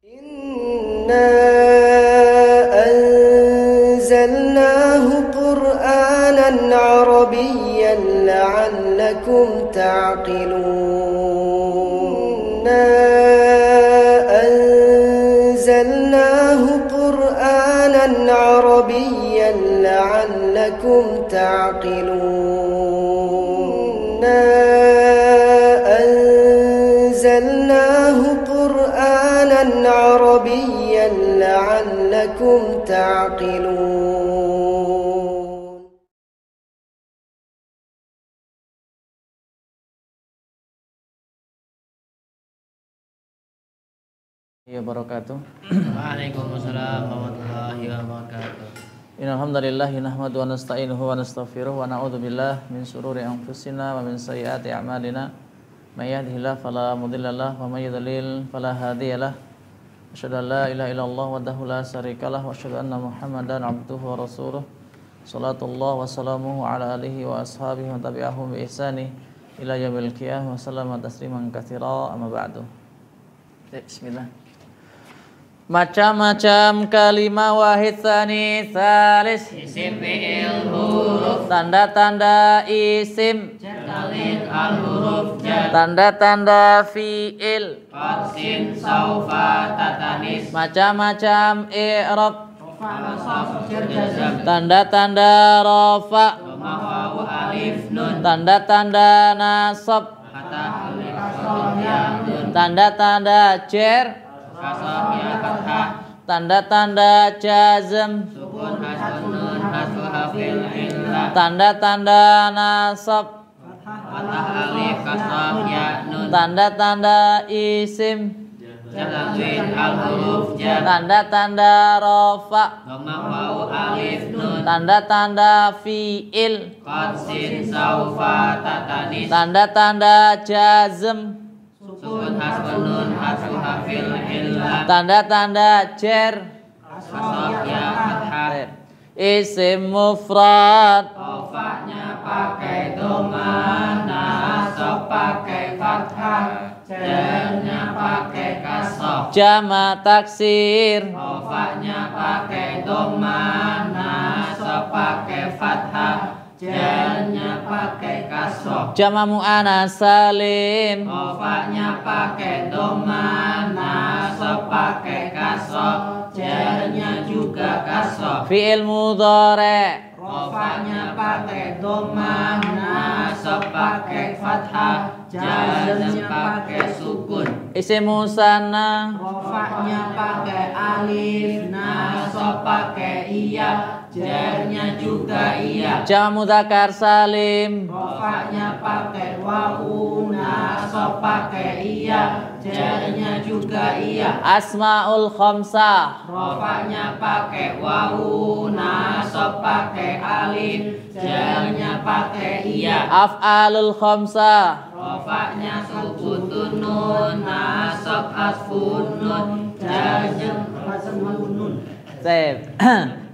Inna anzalnahu Qur'anan Arabiyyan la'allakum ta'qilun. Anzalnahu Qur'anan Arabiyyan la'allakum ta'qilun. Anzalnahu Qur'anan Arabiyyan la'allakum ta'qilun. Ya barakatuh. Waalaikumsalam warahmatullahi wabarakatuh. Innal hamdalillah nahmaduhu wa nasta'inuhu wa nastaghfiruh wa na'udzu billahi min shururi anfusina wa min sayyiati a'malina. May yahdihillahu fala mudhillalah wa may yudlil fala hadiyalah. Asyhadu an la ilaha illallah wahdahu la syarikalah wa asyhadu anna Muhammadan abduhu wa rasuluh. Shallatullah wa salamuhu ala alihi wa ashabihi wa tabi'ahum bi ihsani ila yaumil qiyamah wa sallama tasliman katsira amma ba'du. Bismillah. Macam-macam kalimah wahid tsani tsalis Isim fi'il huruf tanda-tanda isim Jalin al-huruf jar tanda-tanda fi'il Qasin saufa tatanis macam-macam i'rab Falasaf jazam tanda-tanda rafa Dhamma wawu alif nun tanda-tanda nasab Fatah alif kasrah ya nun tanda-tanda jar Kasrah ya fathah tanda-tanda jazm Sukun hasun nun hasu hafil illah tanda-tanda nasab Fatah alif kasrah ya nun tanda-tanda isim Jalin al-huruf jar tanda-tanda rafa Dhamma wawu alif nun tanda-tanda fi'il Qasin saufa tatanis tanda-tanda jazm Sukun hasun nun hasu hafil illah tanda-tanda jar Kasrah ya fathah isim mufrad Rofanya pakai dhamma nasab pakai fathah jarnya pakai kasrah jama taksir Rofanya pakai dhamma nasab pakai fathah jarnya pakai kasrah jama muannas salim Rofanya pakai dhamma nasab pakai kasrah jarnya juga kasrah fi'il mudhari Rofanya pakai dhamma nasab pakai fathah jazm pakai sukun isim musanna Rofanya pakai alif nasab pakai iya jarnya juga iya jama mudzakkar salim Rofanya pakai wawu nasab pakai iya jarnya juga iya asmaul khamsah Rofanya pakai wawu nasab pakai alif jarnya pakai iya af'alul khamsah Rofanya sukun nun nasab hasfun nun jazm hasfun nun Sip.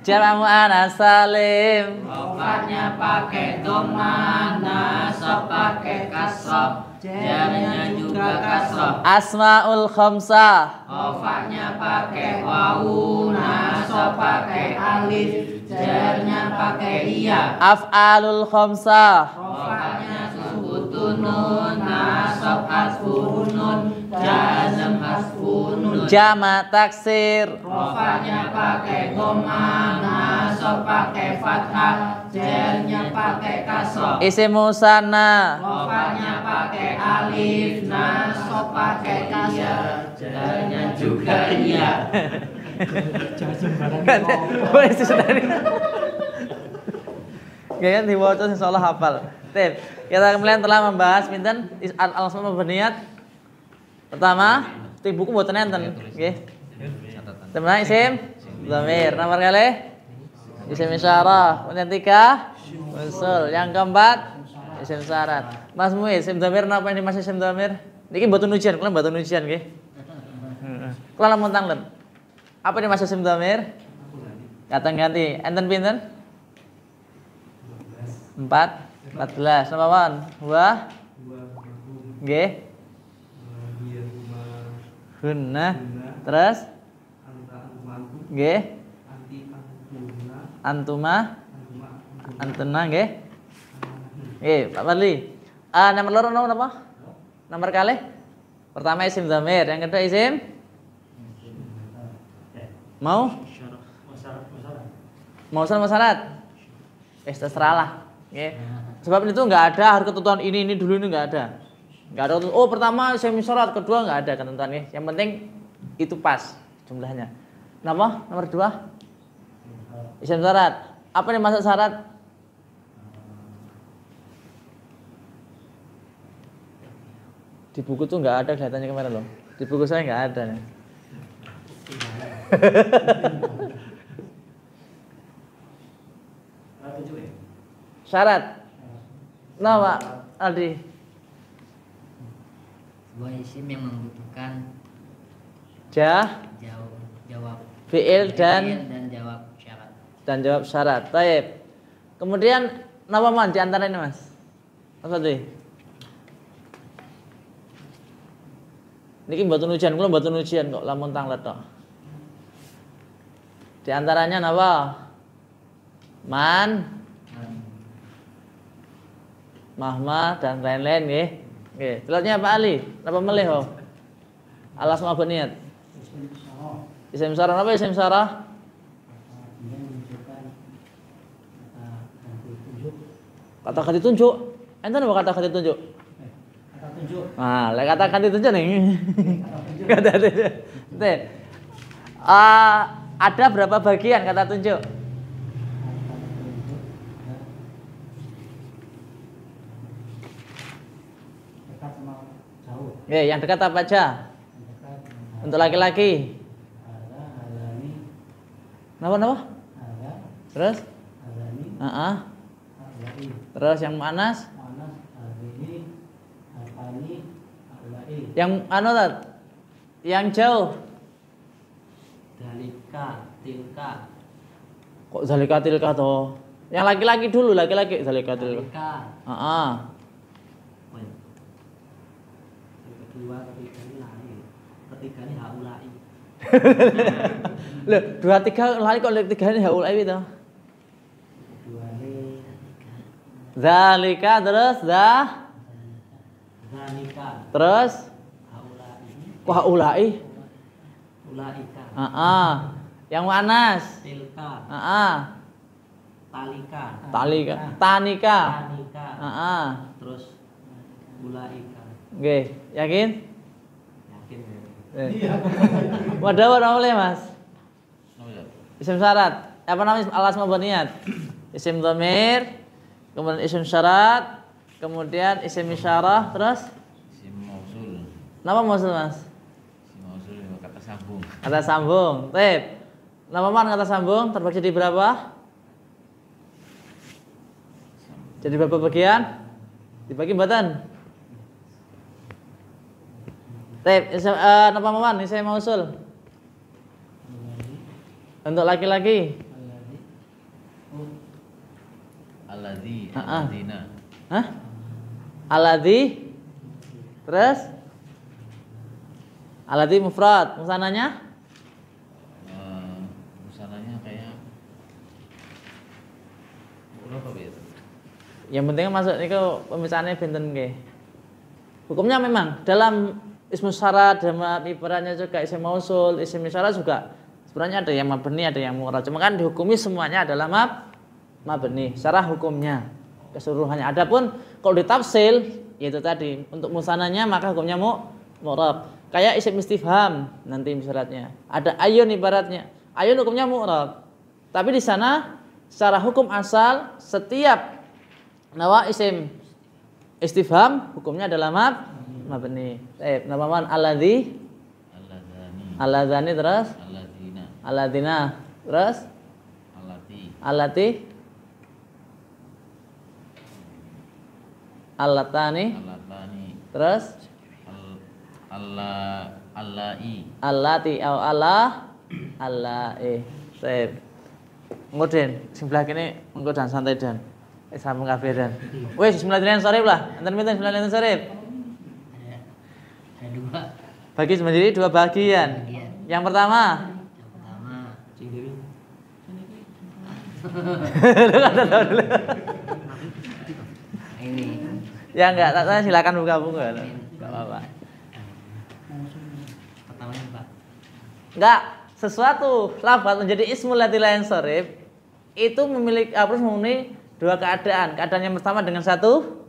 Jama muannas salim Rofanya pakai dhamma nasab pakai kasrah jarnya juga kasrah asmaul khamsah Rofanya pakai wawu nasab pakai alif jarnya pakai iya af'alul khamsah Rofanya sukun nun nasab hasfun nun jazm hasfun nun jama taksir Rofanya pakai dhamma nasab pakai fathah jarnya pakai kasrah isim musanna Rofanya pakai alif nasab pakai iya jarnya juga iya Wes sedari. Gaya diwaca insyaallah hafal. Tip. Kita kemudian telah membahas pinten al-asma mabniyat. Pertama, di buku mboten enten, nggih. Teman isim dhamir. Nomor kali isim isyarah. Kemudian 3 usul. Yang keempat isim syarat. Mas Muiz, isim dhamir napa ini Mas isim dhamir? Niki mboten ujian, kula mboten ujian nggih. Kula lamun tanglet. Apa ini Mas isim dhamir? Kata ganti. Enten pinten? 14. Napa wan? Wa nggih. Hunna Terus nggih. Antuma. Antena nggih. Nggih, Pak Fadli. Nomor loro napa? Nomor kalih. Pertama isim dhamir, yang kedua isim mau syarat. Terserah lah. Nggih. Sebab itu enggak ada harus ketentuan ini dulu ini enggak ada. Enggak ada oh pertama isim syarat, kedua enggak ada ketentuan nggih. Yang penting itu pas jumlahnya. Napa? Nomor 2. Isim syarat. Apa yang masuk syarat? Di buku tuh nggak ada kelihatannya kemarin loh. Di buku saya nggak ada nih. Syarat. Nah, Pak Aldi. Sebuah isim yang membutuhkan jawab fi'il dan jawab syarat. Dan jawab syarat. Baik. Kemudian nama man di antara ini, Mas? Mas Aldi. Niki mboten ujian, kula mboten ujian kok lamun tanglet tok. Di antaranya napa? Man, mahma dan lain-lain nggih. Nggih, celotnya Pak Ali, napa melih ho? Alas ma niat. Isim syarah napa isim syarah? Kata ganti tunjuk. Enten apa kata ganti tunjuk? Nah, lek kata ganti tunjuk nih. Kata tunjuk. Ada berapa bagian kata tunjuk? Yang dekat apa aja? Untuk laki-laki. Napa? Terus? Terus yang muannas? Yang yang jauh. Zalika, tilka. Kok zalika tilka toh? Yang laki-laki dulu, laki-laki zalika tilka. Kedua, ketiga ini lari. Ketiga ini haulai. Loh, 2 3 lari kok 3 ini haulai itu. Kedua ini Zalika terus zalika. Terus Haulai. kok haulai? Ulaika. Yang muannas? Tilka. Talika. Tanika. Terus ulaika. Oke, yakin? Yakin ya. Wadah boleh, Mas? Isim syarat. Apa namanya alas mabniyat? Isim dhamir, kemudian isim syarat, kemudian isim isyarah, terus isim mausul. Nama mausul, Mas? Isim mausul kata sambung. Kata sambung. Tip. Nama man kata sambung terbagi di berapa? Jadi berapa bagian? Dibagi mboten? Tip. Nama man isim mausul. Untuk laki-laki. Alladzi, alladzina. Alladzi. Terus? Alladzi mufrad. Musananya? Musananya kayak berapa itu? Yang penting masuk niku pemisahannya pinten nggih. Hukumnya memang dalam ismu syarat, dalam ibaratnya juga isim mausul, isim isyarat juga sebenarnya ada yang mabni, ada yang mu'rab. Cuma kan dihukumi semuanya adalah mabni secara hukumnya keseluruhannya. Adapun kalau ditafsil yaitu tadi untuk musananya maka hukumnya mu'rab. Kayak isim istifham nanti syaratnya. Ada ayun ibaratnya. Ayun hukumnya mu'rab. Tapi di sana secara hukum asal setiap nawa isim istifham hukumnya adalah mabni. Nama man alladzi? Alladzani terus? Alladzina terus? Allati Allatani terus? Allati au Allah Allai. Sip. Ngoden sebelah kene engko dan santai dan sambung kabeh dan. Wis bismillahirrahmanirrahim lah. Enten pinten bismillahirrahmanirrahim? Ada 2. Bagi sendiri 2 bagian. Yang pertama. Ini. Ya enggak, silakan buka. Enggak apa-apa. Pertamanya Pak. Enggak, sesuatu lafaz menjadi ismul ladzi la yansharif itu memiliki harus memenuhi dua keadaan. Keadaan yang pertama dengan satu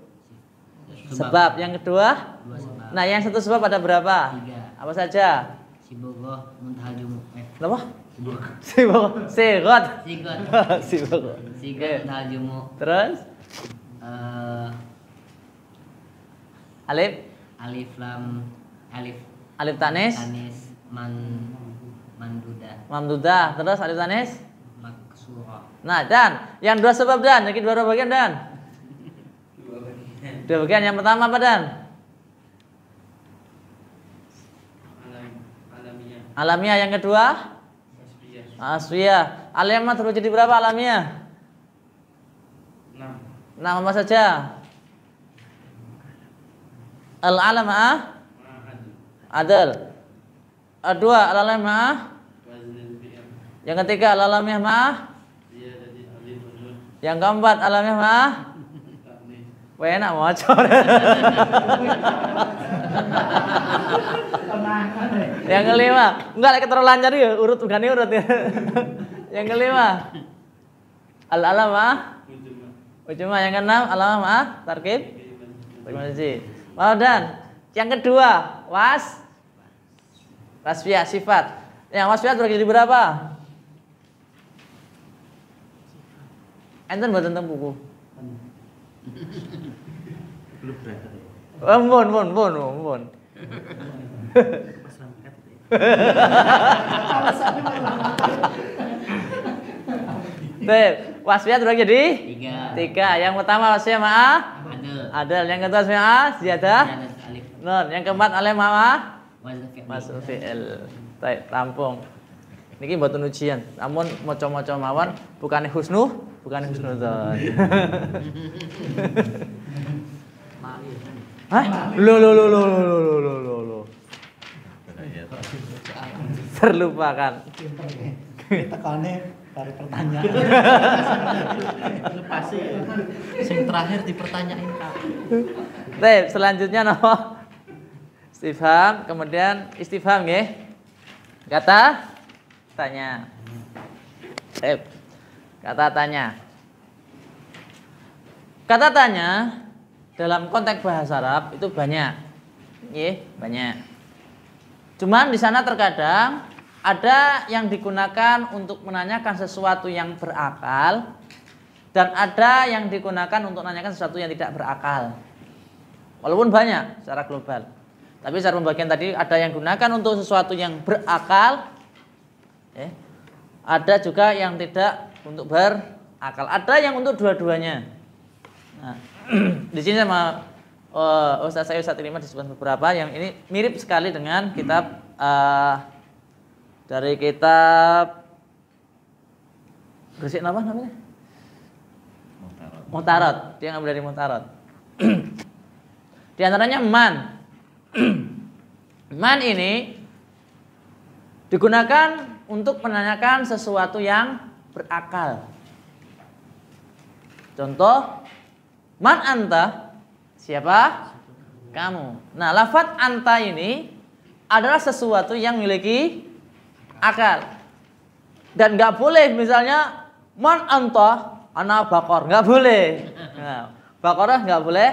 sebab, yang kedua Dua sebab. nah yang satu sebab ada berapa? 3. Apa saja? Sibogoh muntahal jumu. Apa? Sibogoh. Sigot. Sigot. Sibogoh. Sigot muntahal jumu. Terus alif Alif lam alif alif tanis tanis manduda mamdudah. Terus alif tanis. maksurah. Nah, dan yang dua sebab dan, jadi dua bagian dan. Dua bagian. Yang pertama apa dan? Alamiah. Yang kedua? Asfiyah. Alamiah terus jadi berapa alamiah? 6 apa saja? Al-alamah adal. Dua al-alamah. Yang ketiga al-alamah ma'ah. Yang keempat alamah ma'ah. Wah enak bocor. Yang kelima, enggak keterlaluan lancar ya, urut bukan urut ya. Yang kelima, al-alamah ujuma. Yang keenam alamah ma'ah tarkib masih. Mau dan yang kedua wasfiyah sifat. Yang wasfiyah terbagi jadi berapa? Enten buat tentang buku. Ampun. Wasfiyah terbagi jadi 3. Yang pertama wasfiyah ma'ah adal. Yang kedua wasfiyah ma'ah ziyadah nun. Yang keempat alif ma'ah masuk fi'il. Baik, rampung. Niki mboten ujian, namun maca-maca mawon bukane husnudzon. Hah? Lo. Terlupakan. Tekane dari pertanyaan. Lepasi. Sing terakhir dipertanyain Kak. Baik, selanjutnya napa? Istifham, kemudian istifham nggih. Kata tanya. Kata tanya. Kata tanya dalam konteks bahasa Arab itu banyak. Banyak. Cuman di sana terkadang ada yang digunakan untuk menanyakan sesuatu yang berakal dan ada yang digunakan untuk menanyakan sesuatu yang tidak berakal. Walaupun banyak secara global. Tapi secara pembagian tadi ada yang digunakan untuk sesuatu yang berakal. Ada juga yang tidak untuk berakal. Ada yang untuk dua-duanya. Nah, di sini sama Ustaz saya Ustaz Iriman disebut beberapa yang ini mirip sekali dengan kitab dari kitab Gresik apa namanya? Muhtarot. Dia ngambil dari Muhtarot. Di antaranya man. Man ini digunakan untuk menanyakan sesuatu yang berakal. Contoh, man anta? Siapa? Kamu. Nah, lafaz anta ini adalah sesuatu yang memiliki akal. Dan nggak boleh misalnya man anta ana bakor, nggak boleh. Nah, bakorah nggak boleh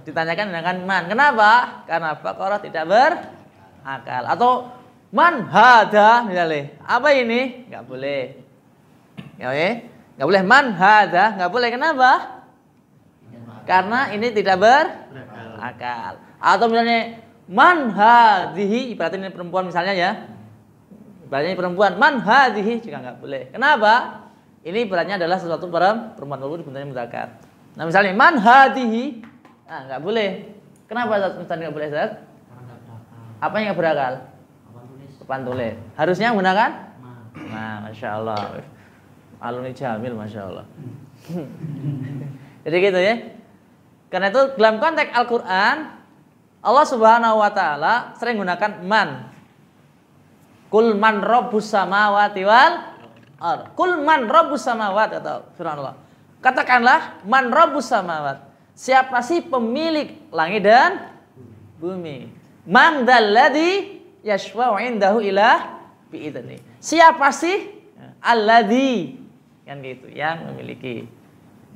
ditanyakan dengan man. Kenapa? Karena bakorah tidak berakal. Atau man hada misalnya. Apa ini? Nggak boleh. Nggak boleh man hada, nggak boleh. Kenapa? Karena ini tidak berakal. Atau misalnya man hadhihi, ibaratnya ini perempuan misalnya ya. Ibaratnya ini perempuan, man hadhihi juga nggak boleh. Kenapa? Ini ibaratnya adalah sesuatu perempuan walaupun bentuknya mudzakkar. Nah misalnya man hadhihi, nggak boleh. Kenapa misalnya nggak boleh, Ustaz? Apa yang nggak berakal? Papan tulis. Harusnya menggunakan? Nah, masya Allah. Aluni jamil, masya Allah. Jadi gitu ya. Karena itu dalam konteks Al-Quran, Allah Subhanahu Wa Taala sering menggunakan man. Kul man rabbus samawati wal ard. Kul man rabbus samawati, kata firman Allah. Katakanlah man rabbus samawat. Siapa sih pemilik langit dan bumi? Man dzalladzi yashfa'u 'indahu ila bi'idznih. Siapa sih alladzi, kan gitu, yang memiliki.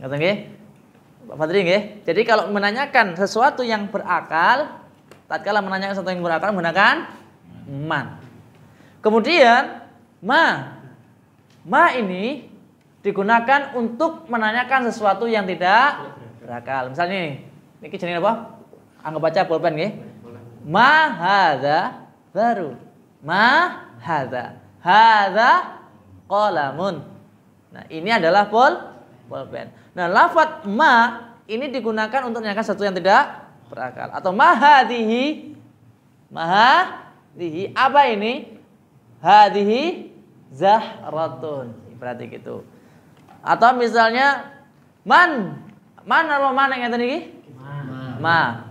Ngerti nggih? Pak Fadri nggih. Jadi kalau menanyakan sesuatu yang berakal, tatkala menanyakan sesuatu yang berakal menggunakan man. Kemudian ma ini digunakan untuk menanyakan sesuatu yang tidak berakal. Misalnya ini jenenge apa? Anggap baca pulpen nggih. Ma hadza baru. Ma hadza. Hadza qalamun. Nah, ini adalah pulpen. Nah, lafadz ma ini digunakan untuk menanyakan sesuatu yang tidak berakal. Atau ma hadhihi. Ma hadhihi apa ini? Hadhihi zahratun. Berarti gitu. Atau misalnya man yang ngeten iki? Ma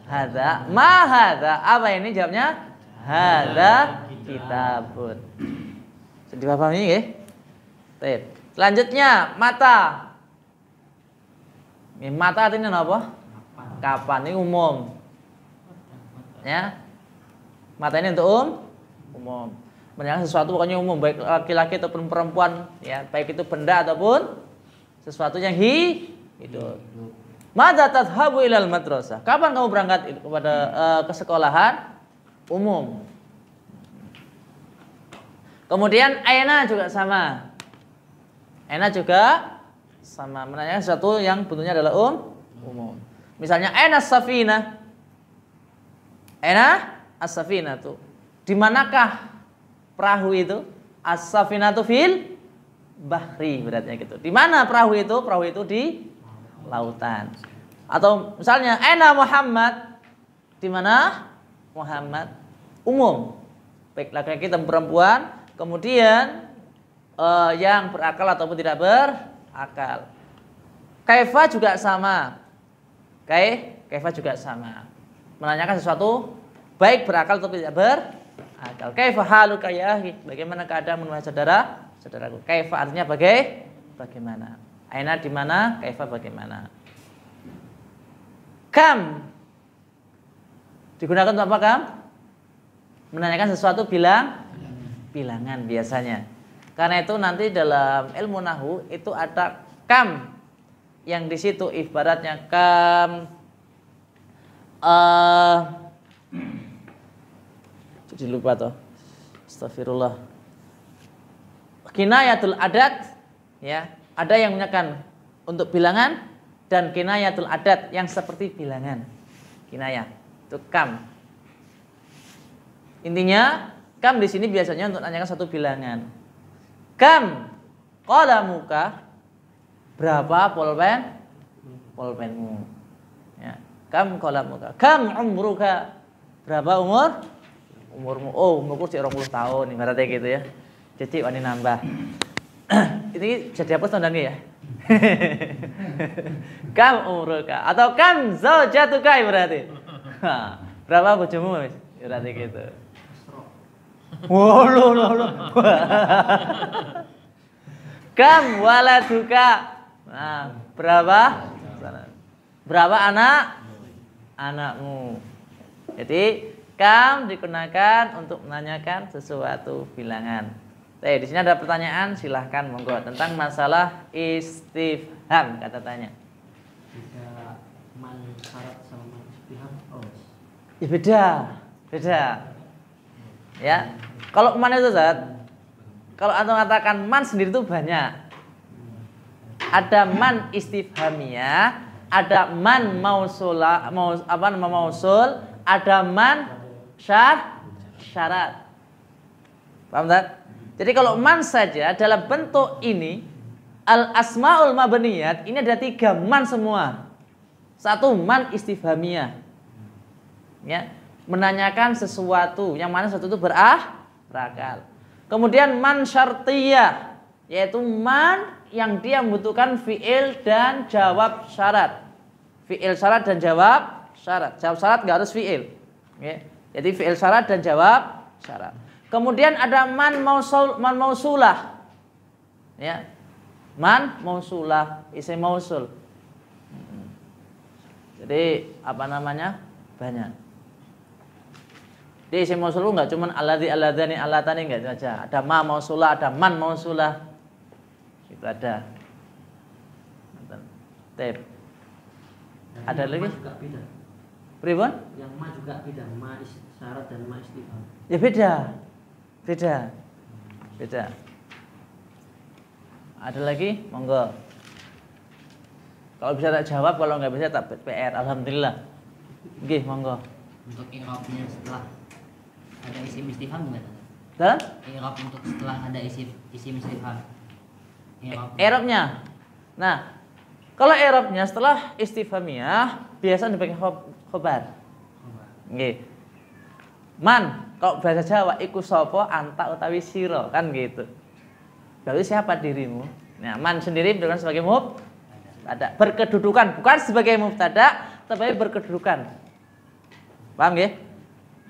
hadza. Ma hadza apa ini? Jawabnya hadza kitabun. Sudah dipahami nggih? Baik. Selanjutnya mata. Ini mata artinya apa? Kapan? Ini umum. Ya. Mata ini untuk umum. Menanyakan sesuatu pokoknya umum, baik laki-laki ataupun perempuan, ya, baik itu benda ataupun sesuatu yang hidup. Madza tadhhabu ilal madrasah? Kapan kamu berangkat kepada ke sekolahan umum? Kemudian aina juga sama. Aina juga sama, menanyakan sesuatu yang bentuknya adalah umum. Misalnya aina as-safina? Aina as-safina tuh. Di manakah perahu itu? As-safinatu fil bahri, berarti gitu. Di mana perahu itu? Perahu itu di lautan. Atau misalnya aina Muhammad? Di mana Muhammad? Umum. Baik laki-laki dan perempuan, kemudian yang berakal ataupun tidak berakal. Kaifa juga sama. Kaifa juga sama. Menanyakan sesuatu baik berakal atau tidak berakal. Kaifa haluka ya akhi? Bagaimana keadaanmu wahai saudaraku? Kaifa artinya bagaimana? Aina di mana? Kaifa bagaimana? Kam digunakan untuk apa kam? Menanyakan sesuatu bilangan biasanya. Karena itu nanti dalam ilmu nahwu itu ada kam yang di situ ibaratnya kam jadi lupa toh. Astagfirullah. Kinayatul adat, ya, ada yang menggunakan untuk bilangan dan kinayatul adat yang seperti bilangan. Kinayah itu kam. Intinya kam di sini biasanya untuk menanyakan satu bilangan. Kam qalamuka? Berapa pulpenmu? Ya. Kam qalamuka? Kam umruka? Berapa umurmu? Oh, umurku sih 20 tahun, ibaratnya gitu ya. Jadi wani nambah. Ini jadi apa tandanya ya? Kam umruka atau kam zaujatuka berarti. Berapa bojomu, Mas? Berarti gitu. Loh. Kam waladuka? Nah, berapa anakmu? Jadi kam digunakan untuk menanyakan sesuatu bilangan. Di sini ada pertanyaan, silahkan monggo tentang masalah istifham, kata tanya. Beda man syarat sama man istifham. Oh. Ya beda. Ya. Kalau man itu kalau antum katakan man sendiri itu banyak. Ada man istifhamiyah, ada man mausul, ada man syarat. Paham tak? Jadi kalau man saja dalam bentuk ini al asmaul mabniyat ini ada 3 man semua. 1 man istifhamiyah. Ya, menanyakan sesuatu yang mana sesuatu itu berakal. Kemudian man syartiyah, yaitu man yang dia membutuhkan fiil dan jawab syarat. Fiil syarat dan jawab syarat. Jawab syarat enggak harus fiil. Ya. Jadi fiil syarat dan jawab syarat. Kemudian ada man mausulah. Ya. Man mausulah, isim mausul. Jadi apa namanya? Banyak. Di isim mausul enggak cuma alladzi alladzani allatani enggak itu aja. Ada ma mausulah, ada man mausulah. Itu ada. Tep. Ada lagi? Juga beda. Pribon? Yang ma juga beda, ma syarat dan ma istifham. Ya beda. Beda. Ada lagi? Monggo. Kalau bisa tak jawab, kalau nggak bisa tak PR. Alhamdulillah. Nggih, monggo. Untuk i'rabnya setelah ada isim istifham gimana? Dan I'rab untuk setelah ada isim istifham. i'rabnya. Nah, kalau i'rabnya setelah istifhamiyah biasa dipakai khobar. Nggih. Man, kalau bahasa Jawa iku sapa anta utawi sira, kan gitu. Berarti siapa dirimu? Nah, man sendiri bukan sebagai mubtada, berkedudukan, bukan sebagai mubtada, tapi berkedudukan. Paham nggih?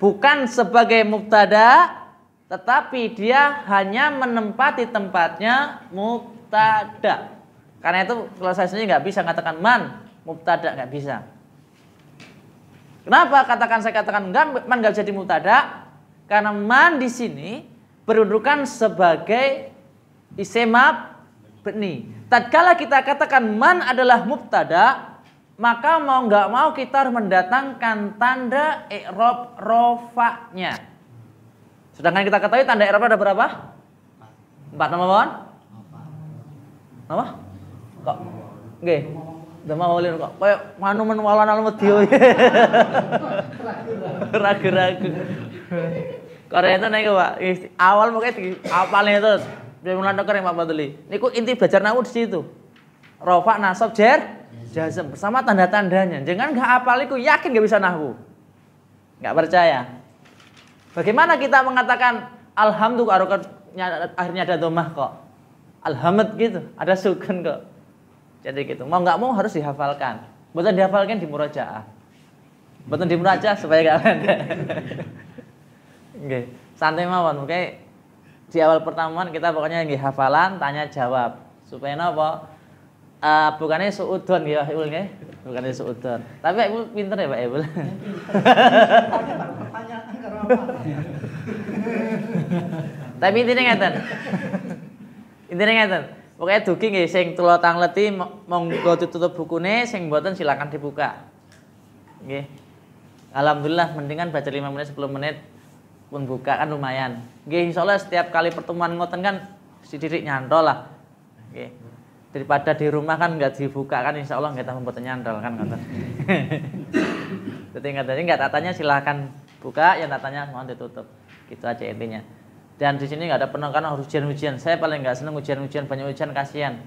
Bukan sebagai mubtada, tetapi dia hanya menempati tempatnya mubtada. Karena itu kalau saya sendiri nggak bisa katakan man mubtada, nggak bisa. Kenapa saya katakan enggak, man nggak jadi mubtada? Karena man di sini berkedudukan sebagai isim mabni. Tatkala kita katakan man adalah mubtada, maka mau nggak mau kita harus mendatangkan tanda i'rab rofa'nya. Sedangkan kita ketahui tanda i'rab ada berapa? 4 nama bawaan? Apa? Kok? Nggih. Udah mau ulin kok. Kayak manumen walan al medya. Ragu-ragu. Korea itu naik Pak. Awal mungkin apalnya terus. Dia mulai kering Pak Badli. Niku inti belajar nahwu di situ. Rafa, nasab, jar, jazm bersama tanda-tandanya. Jangan nggak apal iku yakin nggak bisa nahwu. Nggak percaya. Bagaimana kita mengatakan alhamdulillah akhirnya ada dhammah kok. Alhamd gitu, ada sukun kok. Jadi gitu. Mau nggak mau harus dihafalkan. Betul dihafalkan di murajaah. Betul di murajaah supaya nggak ada. Nggih, santai mawon. Oke. Di awal pertemuan kita pokoknya nggih hafalan, tanya jawab. Supaya napa? Bukannya suudon ya, Ibu nggih. Bukannya suudon. Tapi Ibu pinter ya, Pak Ibu. Tapi intinya ngeten. Pokoknya dugi nggih sing tulo tangleti monggo ditutup bukune, sing mboten silakan dibuka. Nggih. Alhamdulillah mendingan baca 5 menit 10 menit pun buka kan lumayan. Nggih insyaallah setiap kali pertemuan ngoten kan sidirik nyantol lah. Nggih. Daripada di rumah kan enggak dibuka kan insyaallah nggak tambah mboten nyantol kan ngoten. Jadi enggak tatanya silakan buka, yang tatanya mohon ditutup. Gitu aja intinya. Dan di sini nggak ada penekanan harus ujian-ujian. Saya paling nggak seneng ujian-ujian, banyak ujian kasihan.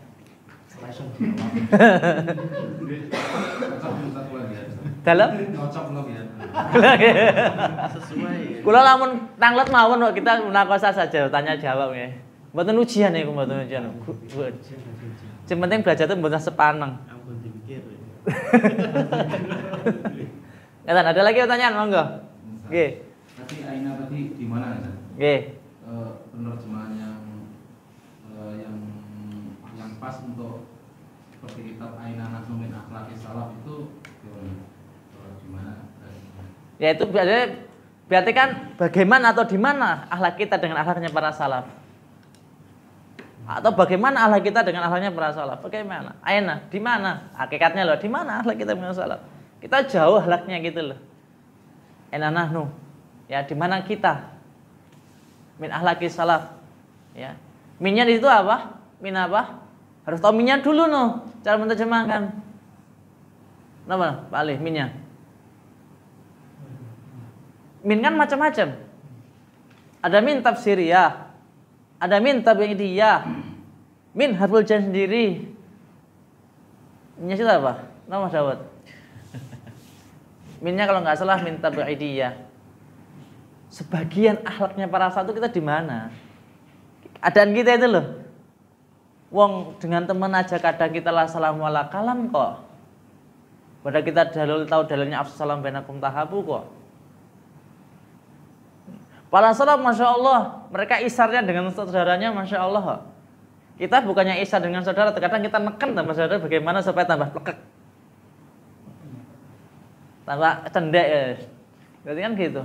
Dalam? Kula lamun tanglet mawon kok kita munakosa saja tanya jawab ya. Mboten ujian niku, mboten ujian. Sing penting belajar itu mboten sepaneng. Ampun dipikir. Ada lagi pertanyaan monggo. Nggih. Tadi Aina tadi di mana ya? Nggih. Penerjemahan yang pas untuk seperti kitab Aina Nahnu min Akhlaqis Salaf itu gimana? Ya itu berarti kan bagaimana atau di mana akhlak kita dengan akhlaknya para salaf? Atau bagaimana akhlak kita dengan akhlaknya para salaf? Bagaimana? Aina, di mana? Hakikatnya loh, di mana akhlak kita dengan salaf? Kita jauh akhlaknya gitu loh. Aina nahnu. Ya, di mana kita? Min akhlaqis salaf. Ya. Minnya di situ apa? Min apa? Harus tahu minnya dulu no. Cara menerjemahkan. Kenapa? Pak Ali, minnya. Min kan macam-macam. Ada min tafsiriyah. Ada min tabi'idiyah. Min harful jar sendiri. Minnya itu apa? Nama Dawud. Minnya kalau nggak salah min tabi'idiyah. Sebagian akhlaknya para salaf itu kita di mana? Adaan kita itu loh. Wong dengan teman aja kadang kita la salamu ala kalam kok. Padahal kita tahu dalilnya afsalam bainakum tahabu kok. Para salaf Masya Allah, mereka isarnya dengan saudaranya Masya Allah. Kita bukannya isar dengan saudara, terkadang kita neken sama saudara bagaimana supaya tambah plekek, tambah cendek ya. Berarti kan gitu.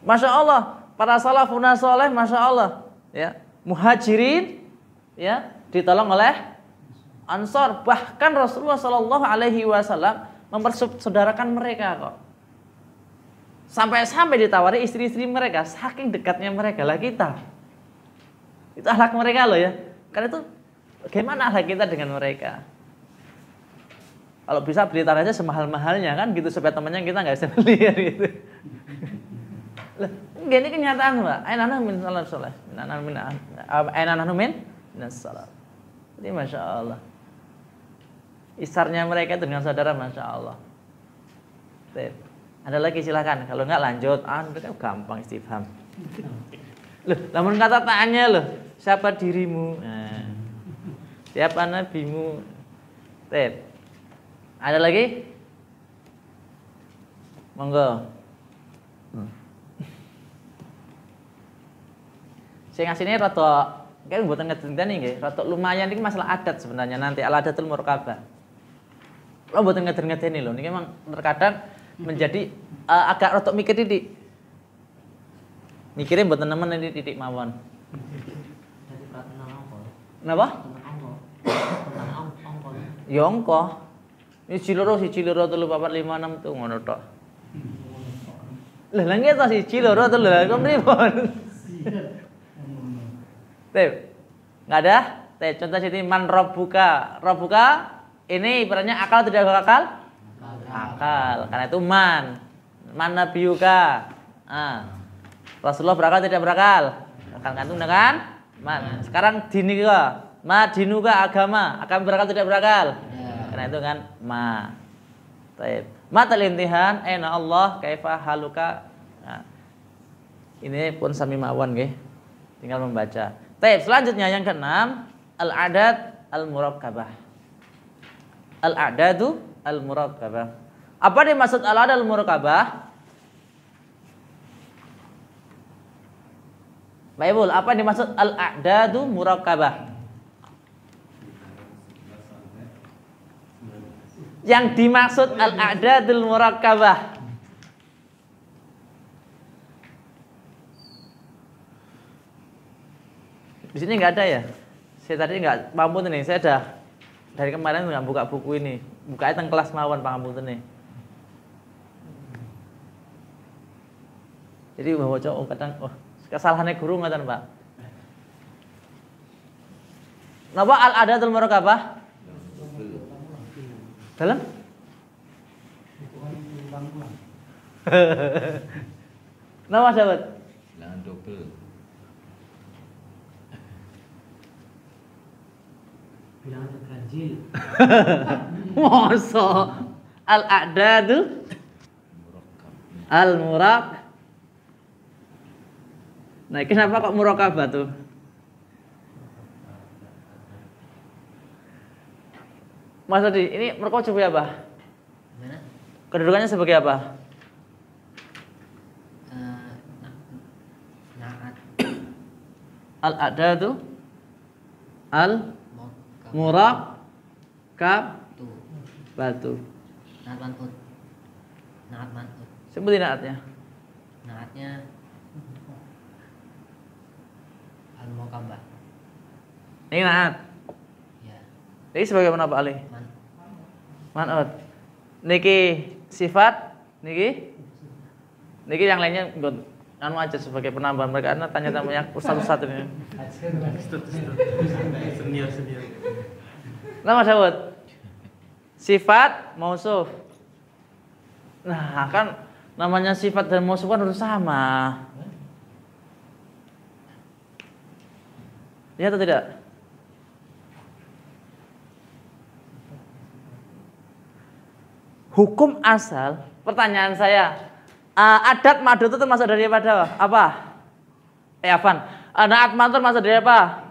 Masya Allah, para salafun saleh Masya Allah, ya, muhajirin, ya, ditolong oleh Ansor. Bahkan Rasulullah Shallallahu Alaihi Wasallam mempersaudarakan mereka kok. Sampai-sampai ditawari istri-istri mereka, saking dekatnya mereka lah kita. Itu akhlak mereka loh ya. Karena itu bagaimana akhlak kita dengan mereka? Kalau bisa beli tanah aja semahal-mahalnya kan gitu supaya temannya kita nggak bisa beli gitu. Lah, ini kenyataan Mbak. Ainana min salaf saleh. Ainana min salaf. Jadi Masya Allah. Isarnya mereka dengan saudara Masya Allah. Ada lagi silakan. Kalau enggak lanjut. Itu kan gampang istifham. Loh, namun kata tanya loh, siapa dirimu? Nah, siapa nabimu? Ada lagi? Monggo. Saya ngasih ini rada kan mboten ngedenteni nggih, rada lumayan iki masalah adat sebenarnya nanti al-adatul murkabah. Lo mboten ngeden-ngedeni lho, niki memang terkadang menjadi agak rotok mikir titik. Mikirnya mboten nemen ini titik mawon. Jadi perhatian angka. Napa? Tentang angka. Tentang angka. Ya angka. Ini ciloro 1 2 3 4 5 6 tuh ngono tok. Lah nggih to 1 2 3 lho, kok pripun? Tep. Enggak ada? Tep, contoh sini man robbuka. Robbuka ini ibaratnya akal tidak akal? Akal. Karena itu man. Man nabiyuka. Rasulullah berakal tidak berakal? Akan gantung dengan man. Sekarang dinika. Ma dinuka agama. Akan berakal tidak berakal? Karena itu kan ma. Baik. Matal intihan aina Allah kaifa haluka. Nah, ini pun sami mawon nggih. Tinggal membaca. Baik, selanjutnya yang keenam, al-adad al-murakkabah. Al-adadu al-murakkabah. Apa dimaksud al-adad al-murakkabah? Baik, Ibu, apa dimaksud al-adadu murakkabah? Yang dimaksud al-a'dadul murakkabah. Di sini nggak ada ya? Saya tadi nggak mampu nih. Saya dah dari kemarin nggak buka buku ini. Bukanya teng kelas mawon pangapunten nih. Jadi bawa cowok kadang, kesalahannya guru ngoten Pak. Napa al-a'dadul murakkabah? Dalam? Nama sahabat? Bilangan double. Bilangan terganjil. Masa al-a'dadu al-murak. Nah, kenapa kok murakabah tuh? Mas Adi, ini mereka sebagai apa? Gimana? Kedudukannya sebagai apa? Naat. Al-a'dadu al-murakab batu. Naat manut. Naat manut. Sebutin naatnya. Naatnya al-mukabah. Ini naat. Ya. Ini sebagai mana Pak Ali? Manut. Niki sifat, niki yang lainnya anu aja sebagai penambahan mereka karena tanya-tanya yang satu-satu ini. Senior. Nama Dawud. Sifat mausuf. Nah, kan namanya sifat dan mausuf kan harus sama. Ya atau tidak? Hukum asal, pertanyaan saya, adat madu itu termasuk dari apa? Afan. Naat mantur termasuk dari apa?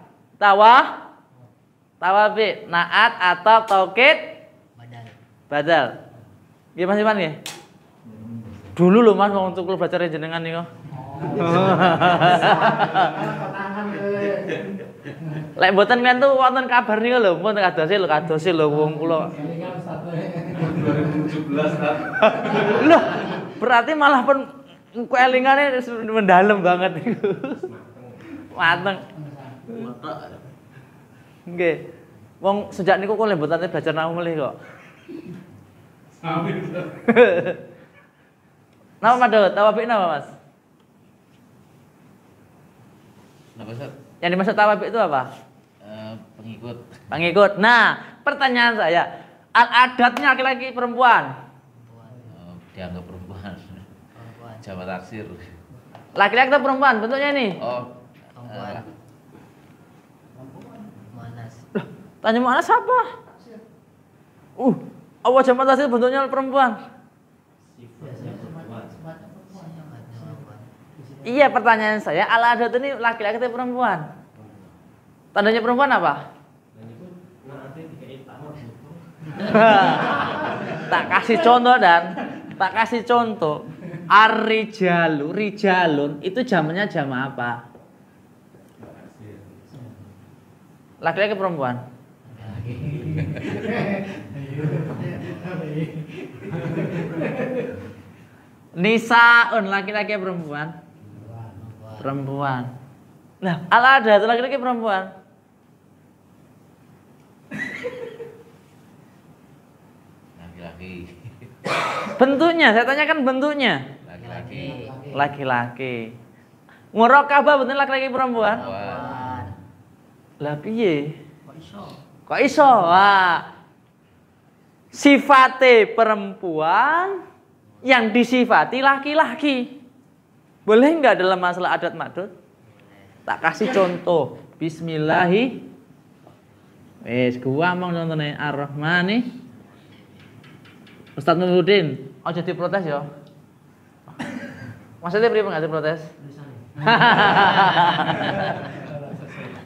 Tawabi, naat atau taukid? Badal. Gimana Mas Iman ya? Dulu loh Mas mau untuk belajar jenengan nih kok. Lek mboten kan tuh wonten kabar niku lho, pun kadose lho wong kula. 2017 kan. Loh, berarti malah pun keelingane mendalam banget niku. Mateng. Nggih. Wong sejak niku kok mboten belajar nahwu melih kok. Amin. Napa Madut? Tawabik napa, Mas? Kenapa Ustaz? Yang dimaksud tawabik itu apa? Pengikut. Pengikut. Nah, pertanyaan saya, adatnya laki-laki perempuan? Dianggap perempuan. Jawa taksir. Laki-laki atau perempuan bentuknya ini? Oh, Manas. Tanya mana siapa? Apa Jawa taksir bentuknya perempuan? Iya, pertanyaan saya, adat ini laki-laki atau perempuan? Tandanya perempuan apa? Tak kasih contoh tak kasih contoh. Rijalun itu jamannya jama apa? Laki-laki perempuan? Nisaun laki-laki perempuan? Perempuan. Nah, al-adat laki-laki perempuan? laki-laki. Bentuknya, saya tanyakan bentuknya. Laki-laki. Laki-laki. Muraqabah betul laki-laki perempuan? Perempuan. Lah piye? Kok iso? Kok iso? Wah. Sifate perempuan yang disifati laki-laki. Boleh enggak dalam masalah adat madud? Tak kasih contoh. Bismillahi. Wes gua ngomong contohnya Ar-Rahmani. Ustaz Nuruddin, aja diprotes ya. Maksudnya pripun enggak diprotes?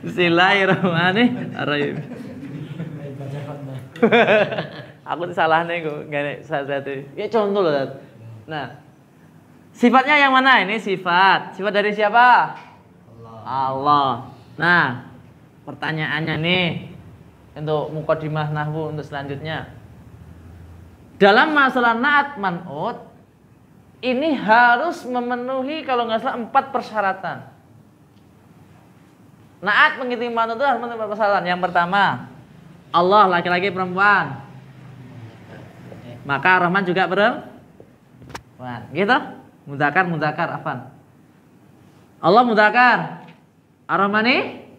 Bismillahirrahmanirrahim. Aku disalahne kok ngene satu. Ya contoh loh. Nah, sifatnya yang mana ini sifat? Sifat dari siapa? Allah. Nah, pertanyaannya nih untuk mukadimah nahwu untuk selanjutnya. Dalam masalah naat man'ut ini harus memenuhi kalau nggak salah 4 persyaratan. Naat mengikuti man'ut itu harus memenuhi 4 persyaratan. Yang pertama, Allah laki-laki perempuan. Maka Rahman juga perempuan. Gitu? Mudzakkar afan. Allah mudzakkar. Ar-Rahmani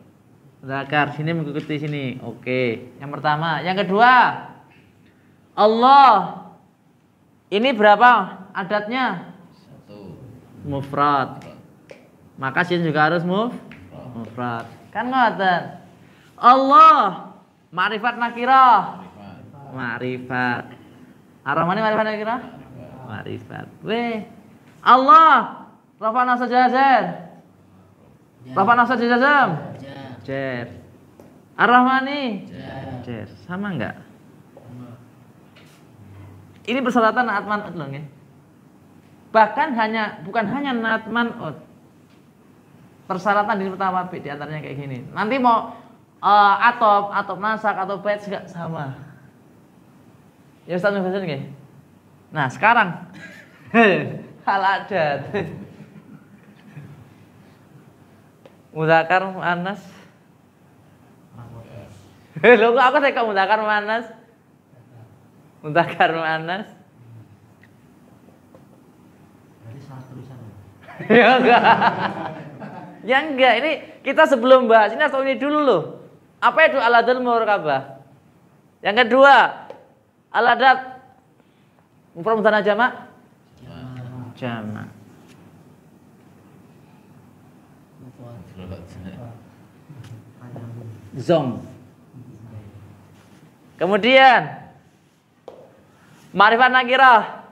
mudzakkar. Sini mengikuti sini. Oke. Yang pertama, yang kedua, Allah ini berapa adatnya? 1. Mufrad. Maka sini juga harus mufrad. Kan ngoten. Allah ma'rifat nakirah. Ma'rifat. Ar-Rahmani ma'rifat nakirah? Ma'rifat. Allah rafa nasab jazam. Rafa nasab jazam. Jar. Ar-Rahmani jar. Sama enggak? Ini persyaratan naat man'ut loh nggih. Bahkan bukan hanya naat man'ut. Persyaratan di pertama di antaranya kayak gini. Nanti mau atop nasak atau bait juga sama. Ya Ustaz Muhammad nggih. Nah, sekarang hal adat. Mudzakkar muannas. Lho kok aku teka mudzakkar muannas? Mudzakkar muannas. Berarti salah tulisan. Ya enggak. Ya enggak, ini kita sebelum bahas ini atau ini dulu loh. Apa itu aladul muraqabah? Yang kedua, aladat mufrad mutsanna jamak? Jamak. Zong. Kemudian ma'rifat nakirah.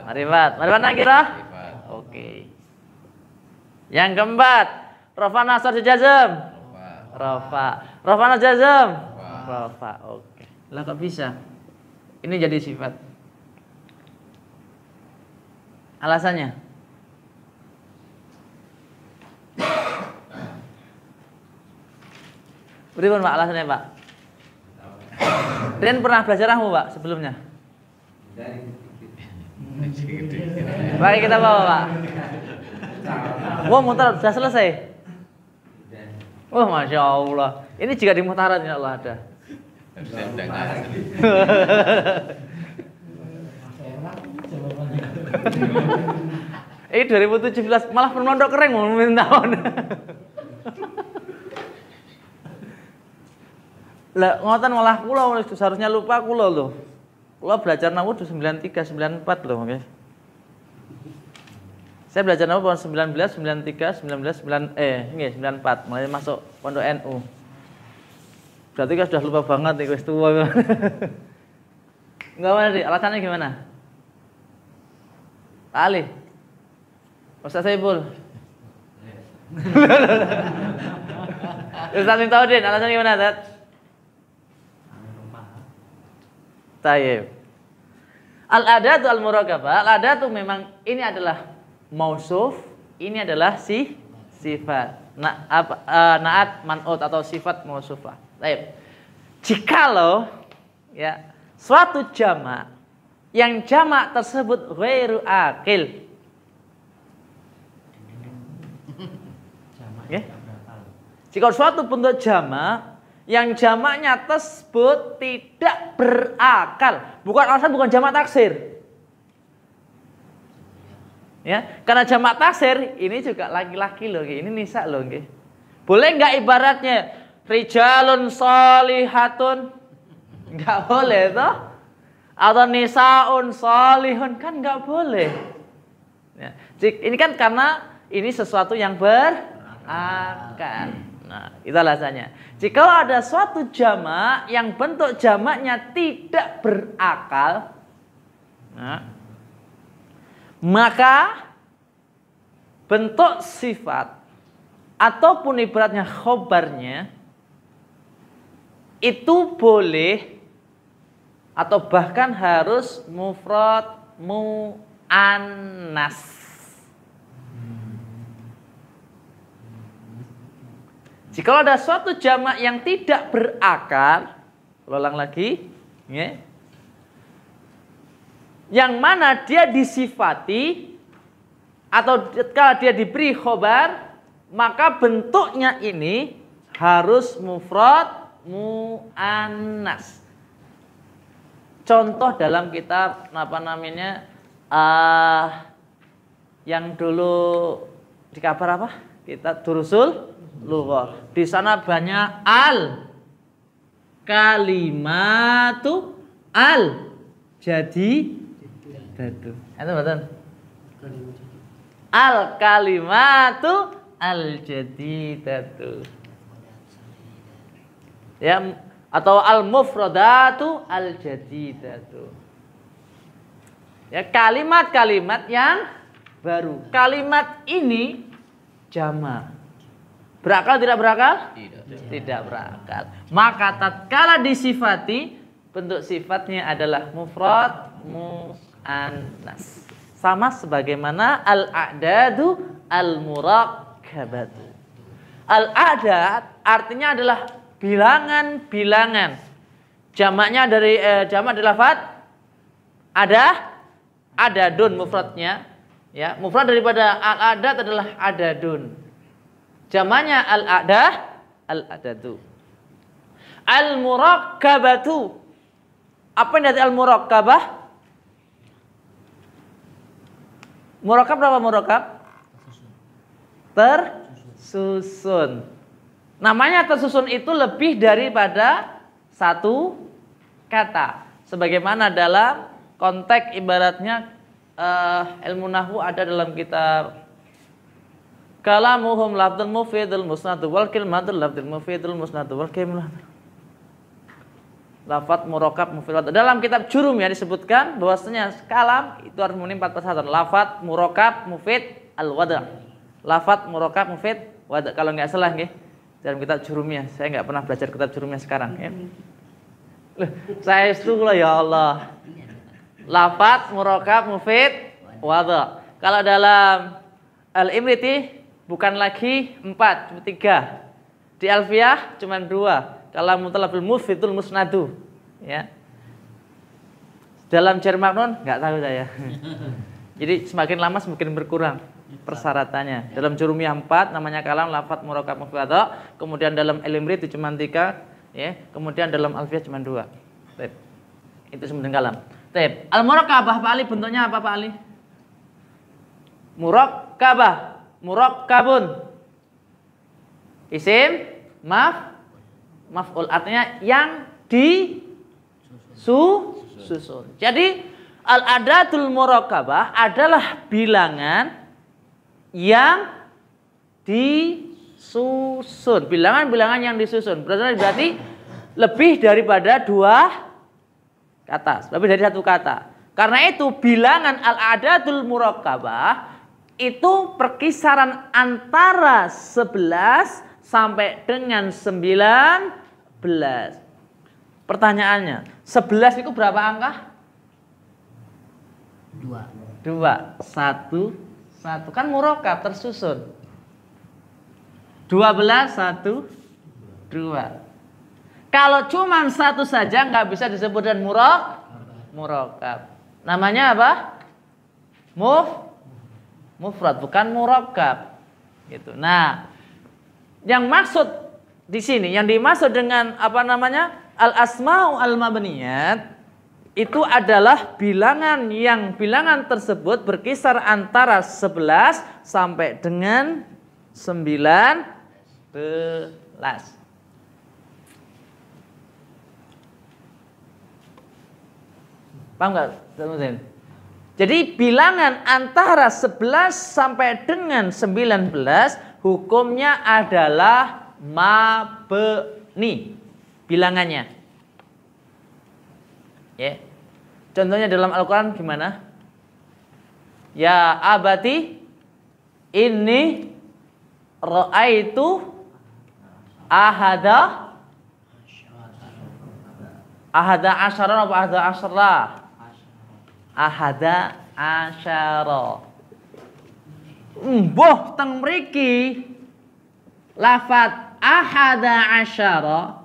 Ma'rifat nakirah? Oke. Yang keempat, rafa nasab jazam. Rafa nasab jazam. Rafa. Oke. Lah kok bisa? Ini jadi sifat. Alasannya? Pripun Pak alasannya Pak? Rian pernah belajar nahwu Pak sebelumnya? Baik kita bawa Pak. Wah mutar sudah selesai. Wah masya Allah. Ini jika di mutarat insya Allah ada. Ini 2017 malah penondok keren mau tahun. Lah ngoten malah kula seharusnya lupa kula lho. Kula belajar nahwu 93 94 loh, nggih. Saya belajar nahwu tahun 19 93 19 94 mulai masuk pondok NU. Berarti kan sudah lupa banget nih wis tua. Enggak mana sih, alasannya gimana? Ali. Ustaz Saiful. Ustaz Mintaudin, alasannya gimana, Tat? Tayyib. Al-adatu al-murakabah. Al-adatu memang ini adalah mausuf, ini adalah sifat. Naat man'ut atau sifat mausufah. Tayyib. Jikalau ya suatu jamak yang jamak tersebut ghairu aqil. Okay. Jika suatu bentuk jamak yang jamaknya tersebut tidak berakal, bukan jamak taksir. Ya, karena jamak taksir ini juga laki-laki loh, ini nisa loh, nggih. Boleh nggak ibaratnya rijalun sholihatun? Nggak boleh toh? Atau nisaun sholihun kan nggak boleh. Ya, ini kan karena ini sesuatu yang berakal. Nah, itu alasannya. Jika ada suatu jamak yang bentuk jamaknya tidak berakal, nah, maka bentuk sifat ataupun ibaratnya khobarnya itu boleh atau bahkan harus mufrad muannas. Jika ada suatu jamak yang tidak berakal, ulang lagi, ya, yang mana dia disifati atau kalau dia diberi khobar, maka bentuknya ini harus mufrad muannas. Contoh dalam kitab apa namanya yang dulu di kabar apa? Kitab Durusul Lughah. Di sana banyak kalimatu jadi dadu. Itu betul. Kalimatu jadidatu. Ya, atau mufradatu jadidatu. Ya, kalimat-kalimat yang baru. Kalimat ini jamak. Berakal tidak berakal? Tidak berakal. Maka tatkala disifati, bentuk sifatnya adalah mufrad muannas. Sama sebagaimana al-a'dadu al-murakkabatu. Al-a'dad artinya adalah bilangan-bilangan. Jamaknya dari jamak dari lafaz adadun mufradnya. Ya, mufrad daripada al-a'dad adalah adadun. Jamaknya al-adadu. Al-murakkabatu. Apa yang dari al-murakkabah? Murakkab berapa murakkab? Tersusun. Namanya tersusun itu lebih daripada satu kata. Sebagaimana dalam konteks ibaratnya ilmu nahwu ada dalam kitab Kalamuhum lafdul mufidul musnadu wal kilmatul lafdul mufidul musnadu wal kilmatul. Lafaz murakkab mufid. Dalam kitab Jurum ya disebutkan bahwasanya kalam itu harus memenuhi 4 persyarat. Lafaz murakkab mufid al-wada'. Lafaz murakkab mufid wada'. Kalau enggak salah nggih. Dalam kitab Jurumiyah. Saya enggak pernah belajar kitab Jurumiyah sekarang ya. Loh, saya itu ya Allah. Lafaz murakkab mufid wada'. Kalau dalam Al-Imriti bukan lagi 4, cuma 3. Di alfiyah cuma 2. Kalamu talabul mufidul musnadu. Ya. Dalam jar maknun nggak tahu saya. Jadi semakin lama semakin berkurang persyaratannya. Dalam Jurumiyah 4 namanya kalam lafat murakab mufrada, kemudian dalam Al-Imri itu cuma 3, ya. Kemudian dalam alfiyah cuma 2. Baik. Itu sebenarnya kalam. Baik. Al-murakabah Pak Ali bentuknya apa Pak Ali? Murakabah, murakabun. Isim maf'ul artinya yang disusun. Jadi al-adatul murakabah adalah bilangan yang disusun. Bilangan-bilangan yang disusun. Berarti lebih daripada 2 kata, lebih dari 1 kata. Karena itu bilangan al-adatul murakabah itu perkisaran antara 11 sampai dengan 19. Pertanyaannya, 11 itu berapa angka? 2. 1. Kan murakab tersusun. 12, 1, 2. Kalau cuma 1 saja nggak bisa disebut dengan murakab. Namanya apa? Mufrad, bukan murakab. Gitu. Nah, yang maksud di sini, yang dimaksud dengan apa namanya? Al-asma'u al-mabniyat itu adalah bilangan yang bilangan tersebut berkisar antara 11 sampai dengan 19. Paham nggak? Jadi bilangan antara 11 sampai dengan 19 hukumnya adalah mabni bilangannya. Ya. Contohnya dalam Al-Qur'an gimana? Ya abati inni ra'aitu ahada asyara apa ahada asyara? Ahada asyara. Mbuh teng mriki lafat ahada asyara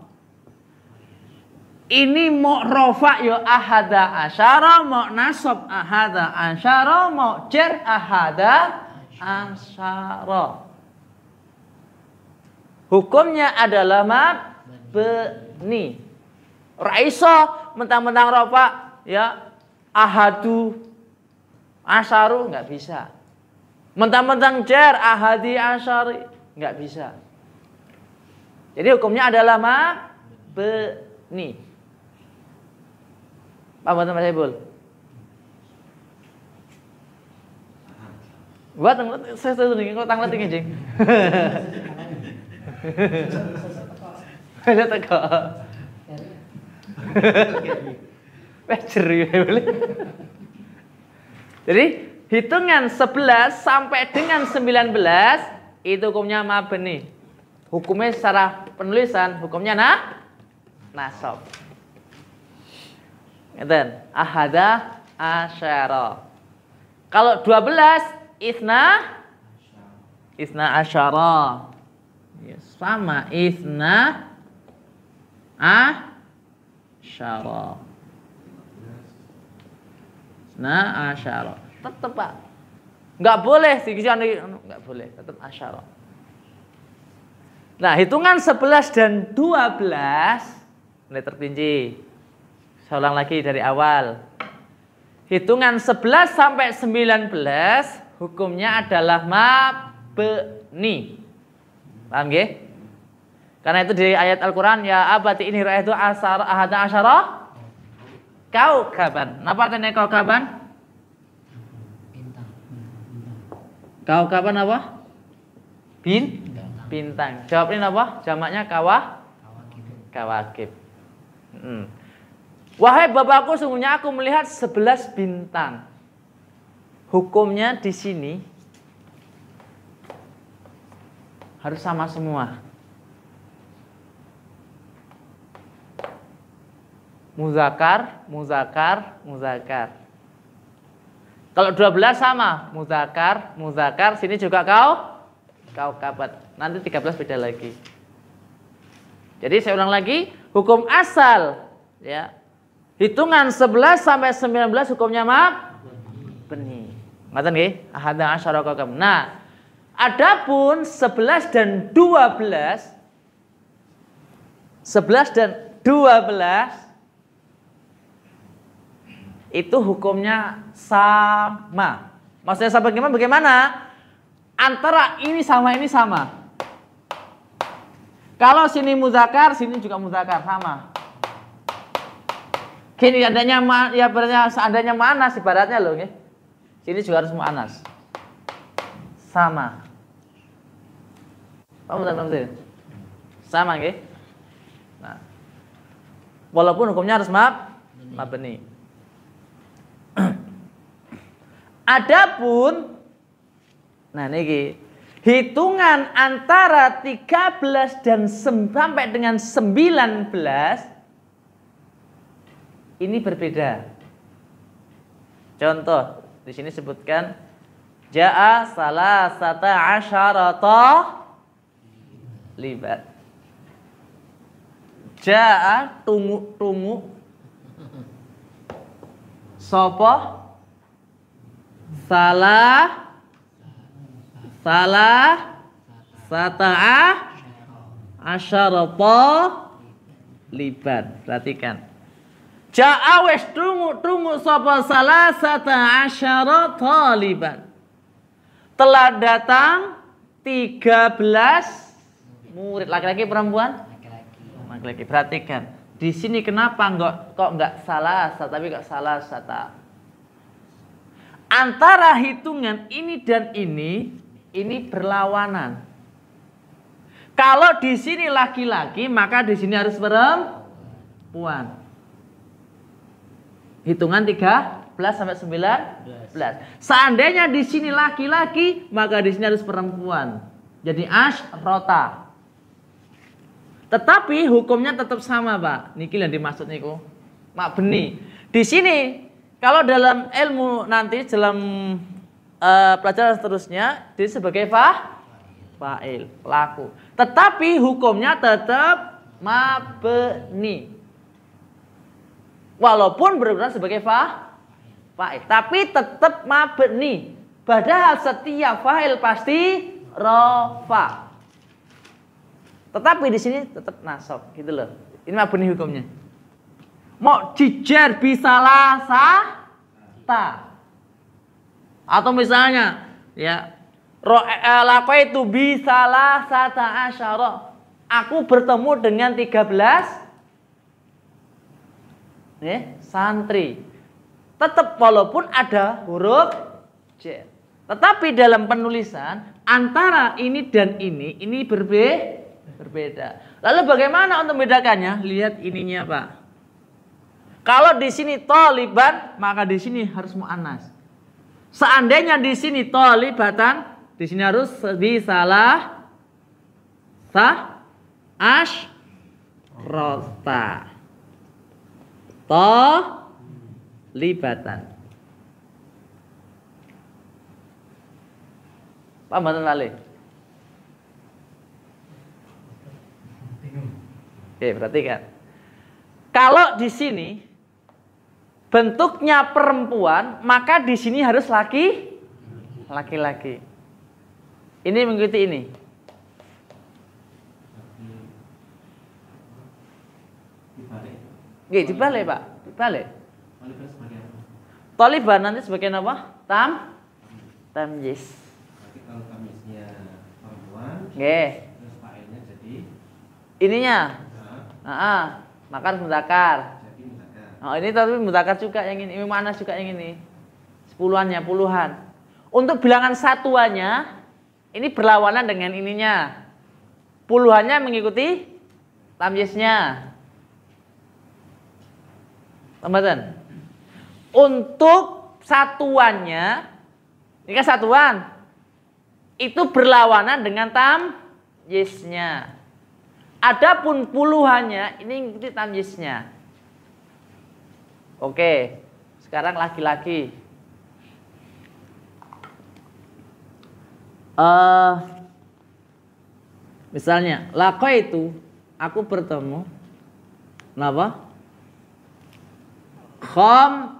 ini mau rofa yo ahada asyara, mau nasab ahada asyara, mau jar ahada asyara. Hukumnya adalah mabni. Raiso mentang-mentang rofa ya ahadu asyaru nggak bisa. Mentang-mentang jar ahadi asyari nggak bisa. Jadi hukumnya adalah mabni. Paham betul Mas Saiful? Buat saya tahu nih kalau tanglet ini jeng. Ada teko. Jadi hitungan 11 sampai dengan 19 itu hukumnya mabni. Hukumnya secara penulisan hukumnya nasab. Ngeten, ahada asyara. Kalau 12 isna asyara. Ya, sama isna asyara. Isna asyara. Tetap Pak. Enggak boleh enggak boleh, tetap asyara. Nah, hitungan 11 dan 12 mulai terperinci. Saya ulang lagi dari awal. Hitungan 11 sampai 19 hukumnya adalah mabni. Paham nggih? Karena itu di ayat Al-Qur'an ya abati ini ra'aitu ahada asyara kaukaban. Napa artinya kaukaban? Kaukaban apa? Bintang. Jawabnya apa? Jamaknya kawakib. Wahai bapakku, sungguhnya aku melihat 11 bintang. Hukumnya di sini harus sama semua. Muzakar. Kalau 12 sama, muzakar. Sini juga kaukabat. Nanti 13 beda lagi. Jadi saya ulang lagi, hukum asal ya. Hitungan 11 sampai 19 hukumnya mabni. Ngoten nggih? Ahada asyara kaum. Nah, adapun 11 dan 12 itu hukumnya sama. Maksudnya sama bagaimana? Antara ini sama. Kalau sini muzakkar, sini juga muzakkar, sama. Gini adanya ya berarti seandainya muannas ibaratnya loh nggih. Sini juga harus muannas. Sama. Paham tak? Sama nggih. Nah. Walaupun hukumnya harus mabni. Adapun nah niki hitungan antara 13 dan sampai dengan 19 ini berbeda. Contoh di sini sebutkan jaa salasata asyarata libat. Jaa tungu sapa salah sata'a asyarata libat. Perhatikan. Ja'a wis tungu sapa salah sata asyarata libat. Telah datang 13 murid laki-laki perempuan? Laki-laki. Perhatikan. Di sini kenapa kok enggak salah tapi kok salah sata? Antara hitungan ini dan ini berlawanan. Kalau di sini laki-laki, maka di sini harus perempuan. Hitungan 13 sampai 19. Seandainya di sini laki-laki, maka di sini harus perempuan. Jadi asyrota. Tetapi hukumnya tetap sama, Pak. Niki yang dimaksud niku. Mabni. Di sini kalau dalam ilmu nanti dalam pelajaran seterusnya dia sebagai fa'il, pelaku. Tetapi hukumnya tetap mabni. Walaupun berurutan sebagai fa'il, tapi tetap mabni. Padahal setiap fa'il pasti rafa. Tetapi di sini tetap nasab, gitu loh. Ini mabni hukumnya. Mau jijar bisalah ta. Atau misalnya ya laqaitu bisalah sata asyara. Aku bertemu dengan 13 santri. Tetap walaupun ada huruf j. Tetapi dalam penulisan antara ini dan ini berbeda. Lalu bagaimana untuk membedakannya? Lihat ininya, Pak. Kalau di sini taliban, maka di sini harus muannas. Seandainya di sini talibatan, di sini harus bisalah asyrota. Talibatan. Paham betul kali? Oke, perhatikan. Kalau di sini bentuknya perempuan, maka di sini harus laki-laki. Ini mengikuti ini. Nggih, dibalik, Pak. Dibalik. Taliban nanti sebagai apa? Tamyiz. Kalau tamyiznya perempuan, terus fa'ilnya jadi ininya. Maka harus mudzakkar. jadi muzakkar. Oh, ini tapi mudzakkar juga yang ini, muannas juga yang ini. Sepuluhannya, puluhan. Untuk bilangan satuannya ini berlawanan dengan ininya. Puluhannya mengikuti tamyiznya. Tambatan. Untuk satuannya, ini kan satuan, itu berlawanan dengan tamyiznya. Adapun puluhannya ini mengikuti tamyiznya. Oke, sekarang laki-laki. Misalnya, laqaitu aku bertemu napa? Khamsata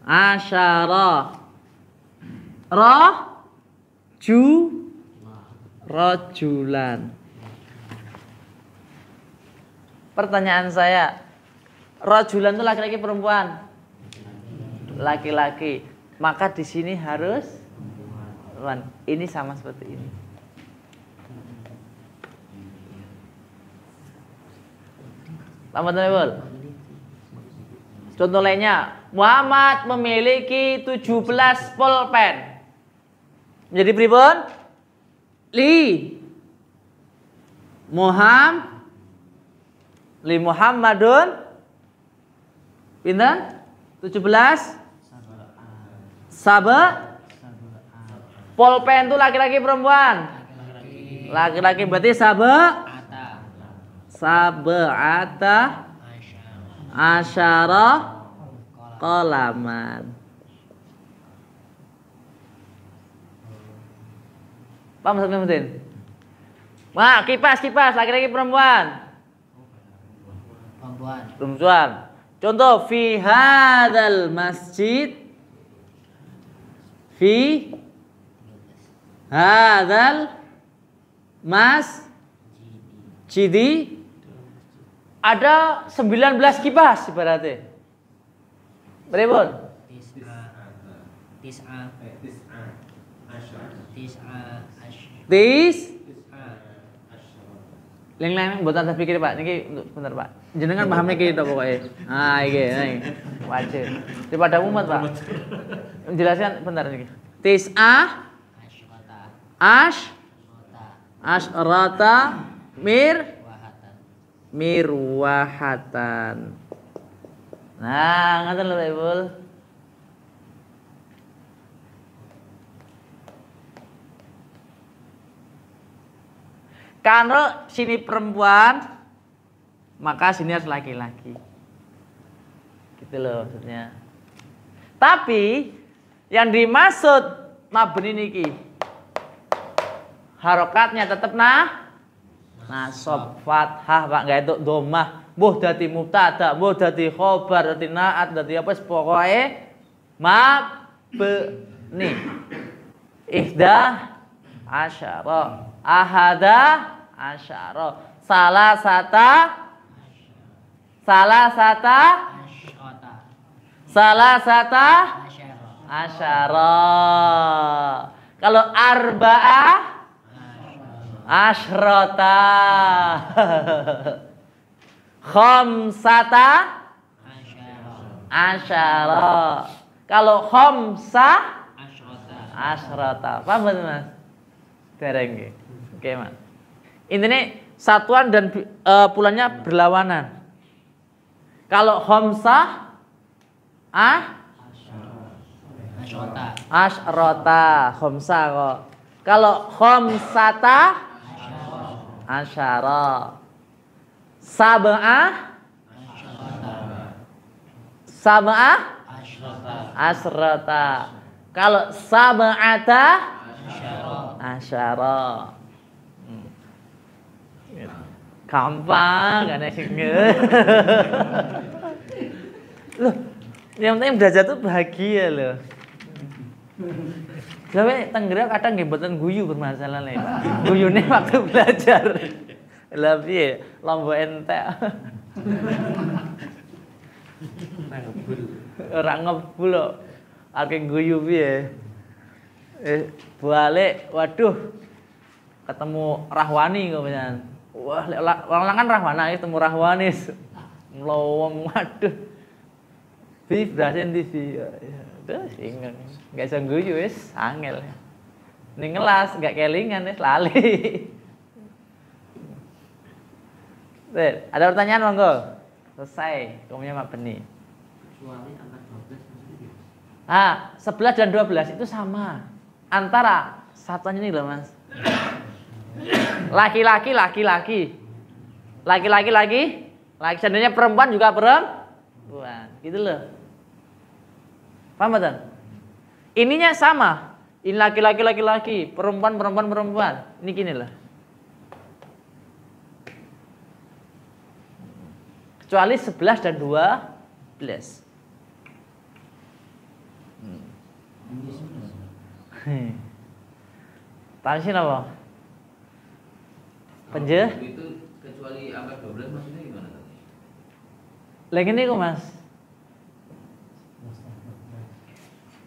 asyara rajulan. Pertanyaan saya, rajulan itu laki-laki perempuan? Laki-laki. Maka di sini harus perempuan. Ini sama seperti ini. Paham betul? Contoh lainnya, Muhammad memiliki 17 pulpen. Menjadi pripun? Li Muhammadun pinten? 17 pulpen itu laki-laki perempuan? Laki-laki berarti sab'ata asyara qalaman. Paham Mas Muhammad? Wah, kipas laki-laki perempuan? Perempuan. Contoh fi hadzal masjid. Fi hadzal masjid ada 19 kipas ibaratnya. Berapa? Leng-leng mboten tak pikir Pak, niki bener Pak. Jenengan paham niki to pokoke. Ah iki wajib. Daripada umat Pak. Menjelaskan bentar niki. Asyrata mirwahatan. Nah, ngaten lho Ibu. Kalau sini perempuan, maka sini harus laki-laki. Gitu loh maksudnya. Tapi yang dimaksud mabni niki harokatnya tetap nasab fathah Pak, enggak itu dhammah. Mbuh dadi mubtada, mbuh dadi khobar, dadi naat, dadi apa pokoke mabni. Ihda asyara, ahada asyara, salasata asyara. Kalau arba'ah asyrata, khamsata asyara. Kalau khamsah asyrata. Paham betul Mas? Dereng nggih. Oke, Mas. Intinya satuan dan bulannya berlawanan. Kalau khamsah asyrata, khamsah kok. Kalau khamsata asyara, sab'ah asyrata. Kalau sab'ata asyara. Gampang kan sing. Loh, yang penting belajar tuh bahagia loh. Tapi Tangerang kadang nggih mboten guyu bermasalahnya. Guyune waktu belajar. Lah piye? Lomba entek. Ora ngebul kok. Akeh guyu piye? Balik, waduh. Ketemu Rahwani kok pisan. Wah, lang-langan Rahwana ketemu Rahwani. Mlowong, waduh. Vibrasi TV. Terus ingat, nggak bisa guyu wis angel. Ning ngelas nggak kelingan wis lali. Ada pertanyaan monggo? Selesai, kamunya Mak Beni. Kecuali angka 12 Ah, 11 dan 12 itu sama. Antara satunya ini loh Mas. Laki-laki. Seandainya perempuan juga perempuan. Gitu loh. Paham betul? Ininya sama. Ini laki-laki, perempuan. Ini gini lah. Kecuali 11 dan 12. Tamsin apa? Penje? Itu kecuali angka 12 maksudnya gimana tadi? Lagi ini kok Mas.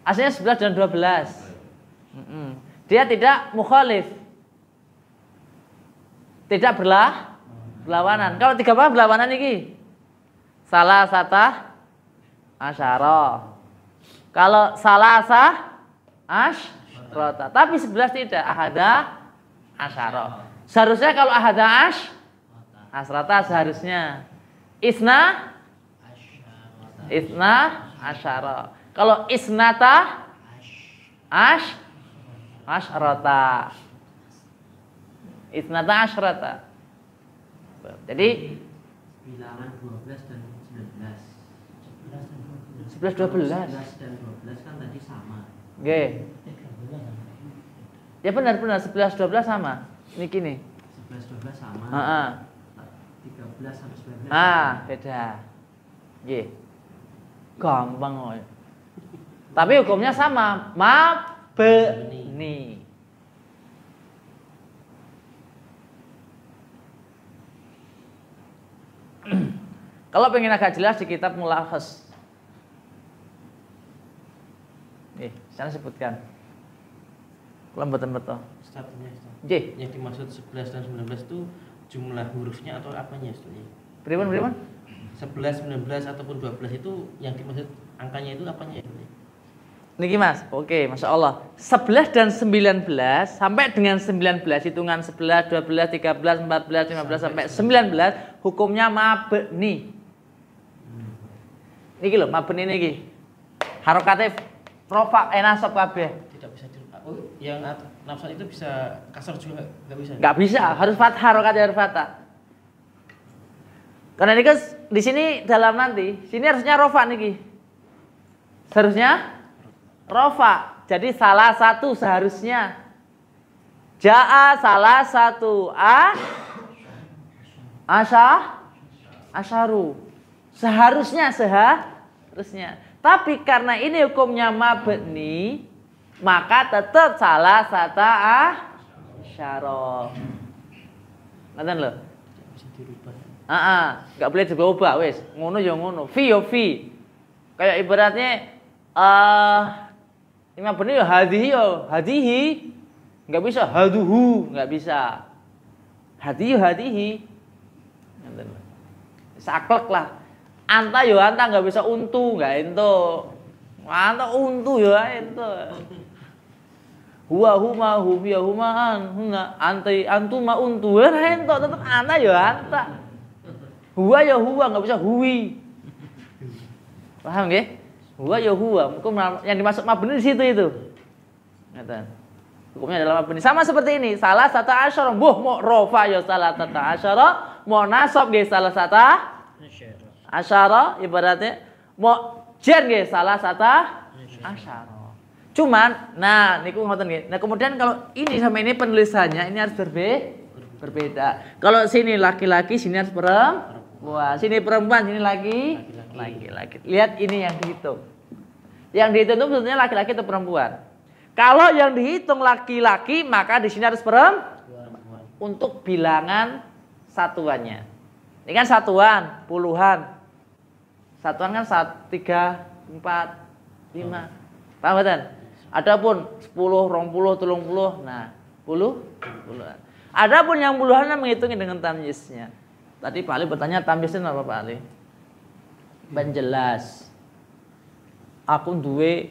Aslinya 11 dan 12. Dia tidak mukhalif. Tidak berlawanan. Kalau 3 apa berlawanan iki? Salah sata asyara. Kalau salah asyrata. Tapi 11 tidak. Ahada asyara. Seharusnya kalau ahada asyrata seharusnya. Isna asyara. Kalau isnata asyrata. Isnata asyrata. Jadi bilangan 12 dan 19. 11 12. 11 dan 12 kan tadi sama. Nggih. Ya benar 11 12 sama. Ini gini. 11 12 sama. Heeh. 13 sampai 19. Beda. Nggih. Gampang kok. Tapi hukumnya sama, mabni. Kalau pengen agak jelas di kitab Mulakhas. Saya sebutkan. Kalau mboten betul. Statusnya Ustaz. Nggih. Yang dimaksud 11 dan 19 itu jumlah hurufnya atau apanya Ustaz? Pripun? 11, 19 ataupun 12 itu yang dimaksud angkanya itu apanya ya? Niki Mas, oke, Masya Allah. 11 dan 19 sampai dengan 19, hitungan 11, 12, 13, 14, 15 sampai 19 hukumnya mabni. Niki lho, mabni niki. Harokate rofa nasab kabeh. Tidak bisa oh, yang nafsan itu bisa kasar juga enggak bisa. Enggak bisa, harus fathah, harokatnya harus fathah. Karena ini kan di sini dalam nanti, sini harusnya rofa niki. Seharusnya rofa, jadi salah satu seharusnya. Ja'a salah satu asyaru. Seharusnya. Tapi karena ini hukumnya mabni, maka tetap salah satu asyara. Ngoten lho. Bisa dirubah. Enggak boleh diubah wis. Ngono ya ngono. Fi yo fi. Kayak ibaratnya Imam bener ya hadihi. Enggak bisa haduhu, enggak bisa. Hadihi. Saklek lah. Anta yo anta enggak bisa untu, enggak ento. Anta untu yo ento. Huwa huma hum ya humaan hunna anti antuma untu ora ento tetep anta yo anta. Huwa ya huwa enggak bisa huwi. Paham nggih? Huwa ya huwa, hukum yang dimaksud mabni di situ itu. Ngeten. Hukumnya adalah mabni. Sama seperti ini, salah satu asyara, mau rofa ya salah satu asyara, mau nasab nggih salah satu asyara, ibaratnya mau jar nggih salah satu asyara. Cuman, nah niku ngoten nggih. Nah, kemudian kalau ini sama ini penulisannya ini harus berbeda. Kalau sini laki-laki, sini harus perempuan. Sini perempuan, sini laki-laki. Lihat ini yang dihitung. Yang dihitung itu sebetulnya laki-laki atau perempuan. Kalau yang dihitung laki-laki, maka di sini harus perempuan. Untuk bilangan satuannya. Ini kan satuan, puluhan. Satuan kan 1, 3, 4, 5. Paham betul? Adapun 10, 20, 30, nah 10. Adapun yang puluhan menghitungnya dengan tamyiznya. Tadi Pak Ali bertanya tamyiznya apa Pak Ali? Ben jelas. Aku duwe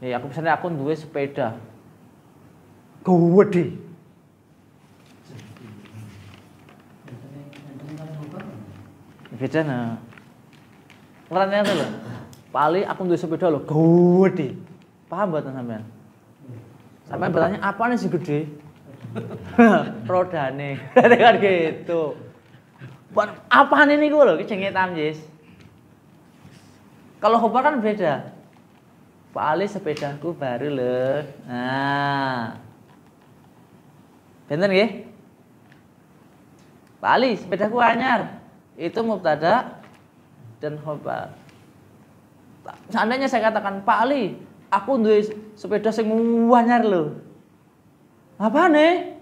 misalnya aku duwe sepeda. Gede. Beda nah. Ngerane itu lho. Pak Ali aku duwe sepeda lho gede. Paham mboten sampean? Sampean bertanya apane sih gede? Rodane. Kan gitu. Apaan ini gue loh, jenenge tamyiz. Kalau khobar kan beda. Pak Ali sepedaku baru loh. Nah. Bener nggih? Pak Ali sepedaku anyar. Itu mubtada dan khobar. Seandainya saya katakan, Pak Ali, aku duwe sepeda sing anyar loh. Apa nih?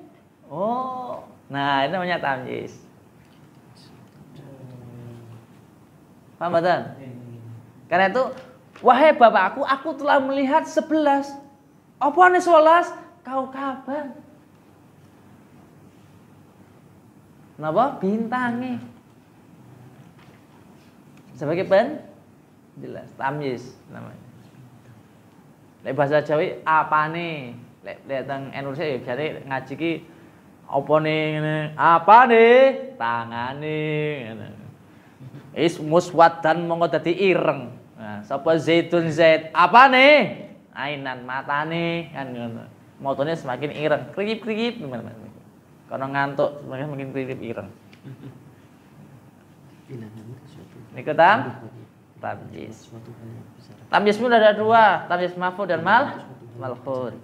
Oh, nah ini namanya tamyiz. Paham betul? Karena itu, wahai bapakku, aku telah melihat 11. Apa nih 11? Kau kabar? Kenapa? Bintangi. Sebagai jelas, tamyiz namanya. Lek bahasa Jawa apane? Lek teng Indonesia ya biasane ngaji ki apa nih ngene? Apa nih? Tangane ngono. Muswaddan monggo dadi ireng. Nah, sapa zaitun zait? Apa nih? Ainan matane kan ngono. Motone semakin ireng, krikip-krikip teman-teman. Karena ngantuk semakin krikip ireng. Niku tamyiz. Tamyiz pun ada dua, tamyiz maf'ul dan malhud.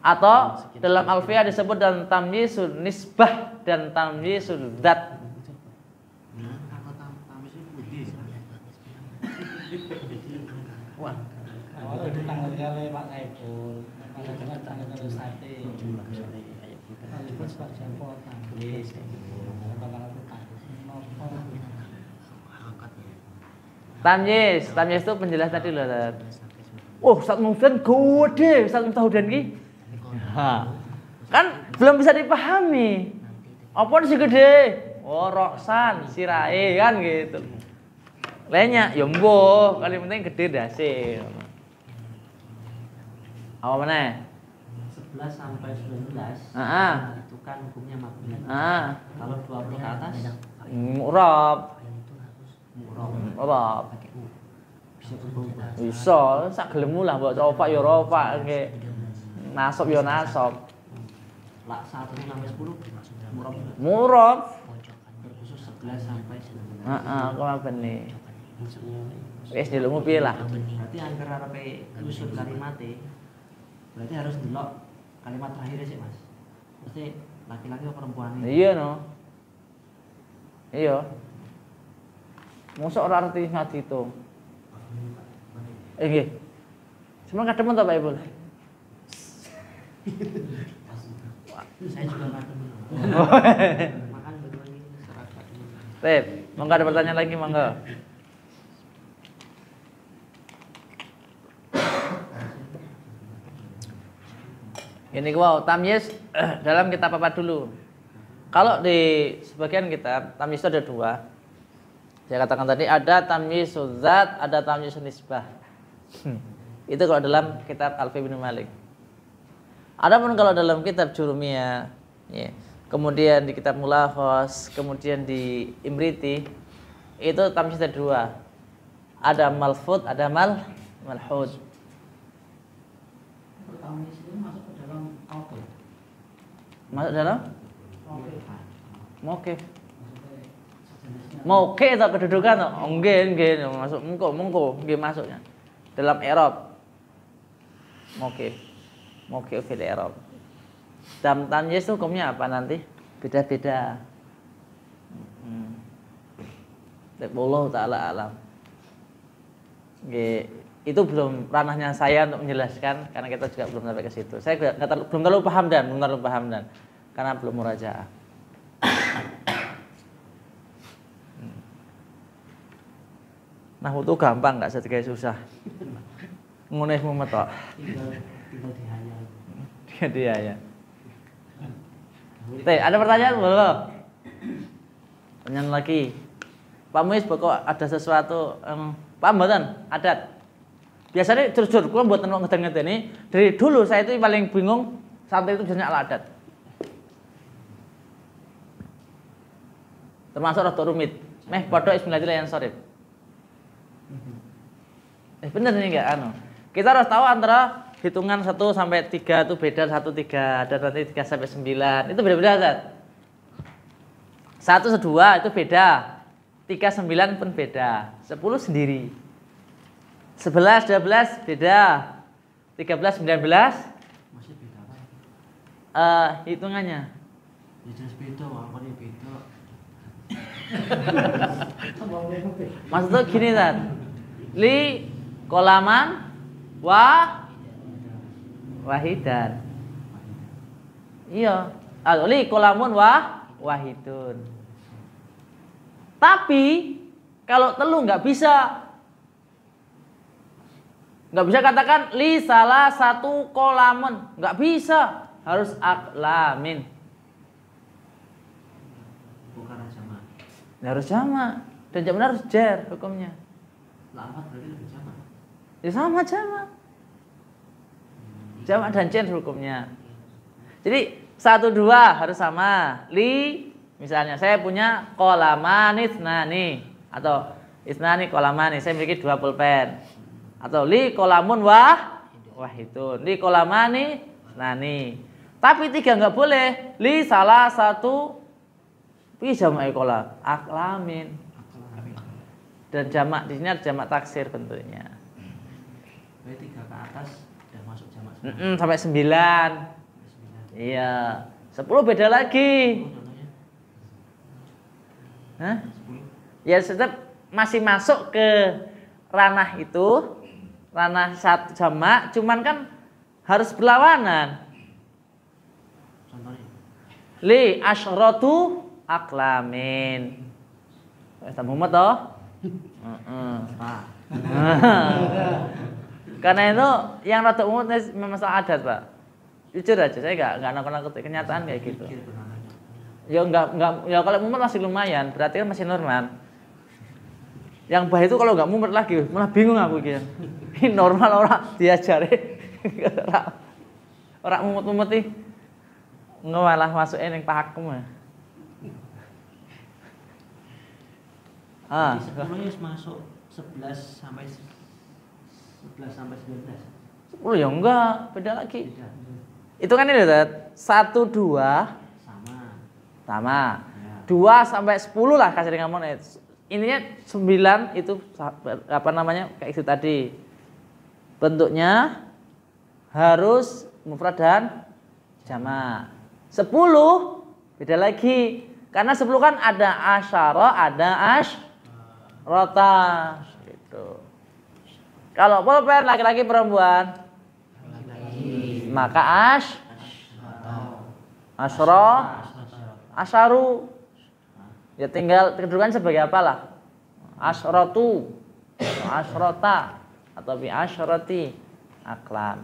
Atau dalam alfiah disebut dan tamyizul nisbah dan tamyizul dzat. Wah, kalau ditanggal kali Pak Saiful, kalau dengan tanggal kali sate, itu Pak Saiful tamyiz. Tamyiz itu penjelas tadi loh. Oh, Ustaz Mufdan gede, Ustaz Mufdan ki. Kan belum bisa dipahami. Apa sih gede? Oh, roksan, sirae kan gitu. Lainnya, ya mboh, kali penting gede dasi. Apa mana? 11 sampai 19. Itu kan hukumnya mabni. Kalau 20 ke atas Mu'rab. Mu'rab. Bisa berubah. Bisa, sak gelemu lah mbok rofa ya rofa nggih. Nasab ya nasab. Lak 1 sampai 10 murab. Mu'rab. Berkhusus 11 sampai 19. Kok bener. Wis dilemu piye lah. Berarti angker arepe nyusun kalimate. Berarti harus delok kalimat terakhir sih, Mas. Mesti laki-laki atau perempuan ini. Iya no. Iya. Mosok ora arti ngadi itu. Nggih. Semua kademen ta Pak Ibul? Saya juga nggak temen. Makan berbagi masyarakat. Tep, monggo ada pertanyaan lagi monggo. Ini wow, tamyiz dalam kitab apa dulu? Kalau di sebagian kitab tamyiz itu ada dua. Saya katakan tadi ada tamyizul dzat, ada tamyizul nisbah. Itu kalau dalam kitab Alfi bin Malik. Adapun kalau dalam kitab Jurumiyah, ya, kemudian di kitab Mulakhas, kemudian di Imriti, itu tamyiz ada dua. Ada malfud, ada malhud. Tamyiz itu masuk ke dalam auto. Masuk dalam? Mokif. Mokif atau kedudukan? Nggih, masuk mengko nggih masuknya. Dalam i'rab. Mokif fil i'rab. Tamyiz itu hukumnya apa nanti? Beda-beda. Allah taala alam. Itu belum ranahnya saya untuk menjelaskan karena kita juga belum sampai ke situ. Saya belum terlalu paham dan karena belum murajaah. Nah itu gampang nggak sedikit susah. Ngunih memetok. Tinggal dihayal. Dia ya. Ada pertanyaan belum? Pertanyaan lagi. Pak Muiz pokok ada sesuatu paham mboten adat. Biasanya jujur kula mboten wong ngeden-ngedeni, dari dulu saya itu paling bingung santri itu jenisnya al adat. Termasuk rada rumit. Meh padha bismillahirrahmanirrahim. Bener nih enggak Kita harus tahu antara hitungan 1 sampai 3 itu beda 1 3 dan nanti 3 sampai 9 itu beda-beda kan? 1 2 itu beda. 3 9 pun beda. 10 sendiri. 11, 12 beda. 13, 19 Masih beda apa? hitungannya. Ya jelas beda, apa nih beda? Maksudnya gini Tat. Li kolaman wahidan. Iya. Li kolamun wahidun. Tapi kalau telu nggak bisa. Nggak bisa katakan li salah satu kolamun. Nggak bisa. Harus aklamin. Bukan sama. Harus jamak. Dan jamak harus jar hukumnya. Lafaz berarti lebih sama. Ya sama jamak. Jamak dan jar hukumnya. Jadi 1, 2 harus sama. Li misalnya saya punya kolaman isnani atau isnani kolamani. Saya memiliki 2 pulpen. Atau li kolamun wahidun. Li kolamani isnani. Tapi 3 nggak boleh. Li salah satu jamak kolam aklamin. Dan jamak di sini ada jamak taksir bentuknya. Berarti 3 ke atas udah masuk jamak Sampai 9. Iya. 10 beda lagi. contohnya. Hah? Ya tetap masih masuk ke ranah itu, ranah satu jamak, cuman kan harus berlawanan. Contohnya. Li asyratu aklamin. Wis Muhammad toh? Pak. Karena itu yang rada umum masalah adat, Pak. Jujur aja, saya enggak nakut-nakut kenyataan kayak gitu. Ya enggak ya kalau mumet masih lumayan, berarti kan masih normal. Yang bahaya itu kalau enggak mumet lagi, malah bingung aku gitu. Ini normal orang diajari. Orang mumet-mumet nih malah masukin yang pakem. Di 10 masuk 11 sampai 19. 10 ya enggak, beda lagi. Beda. Itu kan ini Tat. 1, 2 sama. Ya. 2 sampai 10 lah kasih dengan monet. Intinya 9 itu apa namanya kayak itu tadi. Bentuknya harus mufrad dan jamak. 10 beda lagi. Karena 10 kan ada asyara, ada rota gitu. Kalau pulpen laki-laki perempuan maka asyaru ya tinggal kedudukan sebagai apalah asyratu asyrota atau bi asyrati aklam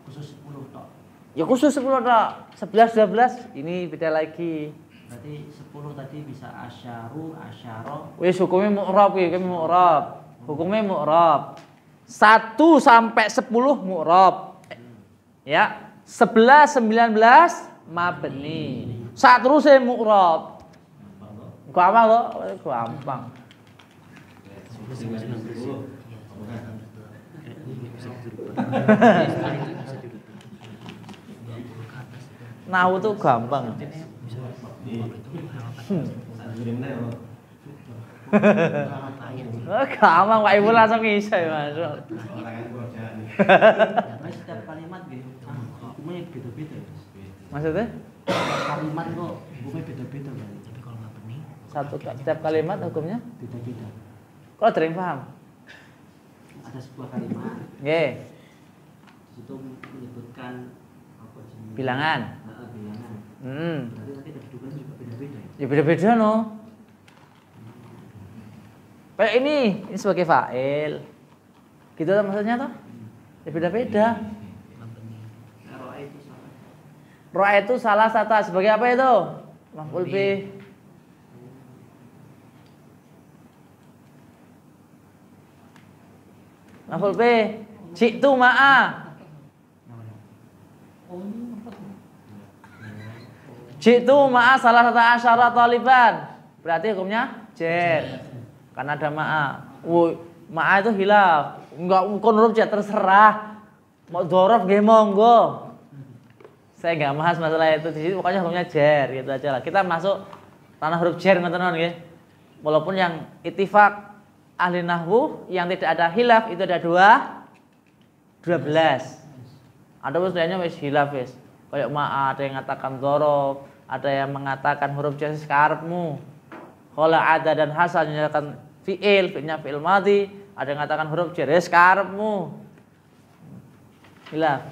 Khusus 10 tok. ya khusus 10 tok 11 12 ini beda lagi. Berarti 10 tadi bisa asyaru, asyara. Wis hukumnya mu'rab iki mu'rab. Hukumnya mu'rab. 1 sampai 10 mu'rab. Ya, 11 19 mabni. Saat terusnya mu'rab. Gampang loh, gampang. Nahu tuh gampang. Gampang Pak Ibu langsung bisa ya Mas. Tapi setiap kalimat gitu, hukumnya beda-beda. Maksudnya? Kalimat kok hukumnya beda-beda berarti. Tapi kalau nggak bening, Setiap kalimat hukumnya beda-beda. kalau sering paham. Ada sebuah kalimat, Nggih, di situ menyebutkan apa jenis bilangan. bilangan. Berarti nanti kedudukan juga beda-beda ya. Ya beda-beda no. Kayak ini sebagai fa'il. Gitu kan maksudnya toh? Ya beda-beda. Roa itu sama. Ro'a itu salah satu sebagai apa itu? Maf'ul bih. Maf'ul bih. Jitu ma'a. Jitu ma'a salah satu asyara taliban. Berarti hukumnya jar. Karena ada ma'a. Woi, ma'a itu hilaf. Enggak kon huruf jar terserah. Mau dzaraf nggih monggo. Saya enggak bahas masalah itu di sini, pokoknya hukumnya jar gitu aja lah. Kita masuk tanah huruf jar ngoten nggih. Walaupun yang ittifaq ahli nahwu yang tidak ada hilaf itu ada 12. Ada pun sebenarnya wis hilaf wis. Kayak ada yang mengatakan dzaraf, ada yang mengatakan huruf jar karepmu. Kalau ada dan hasal menyatakan fi'il, fi'ilnya fi'il madhi, ada yang mengatakan huruf jar karepmu. Hilaf.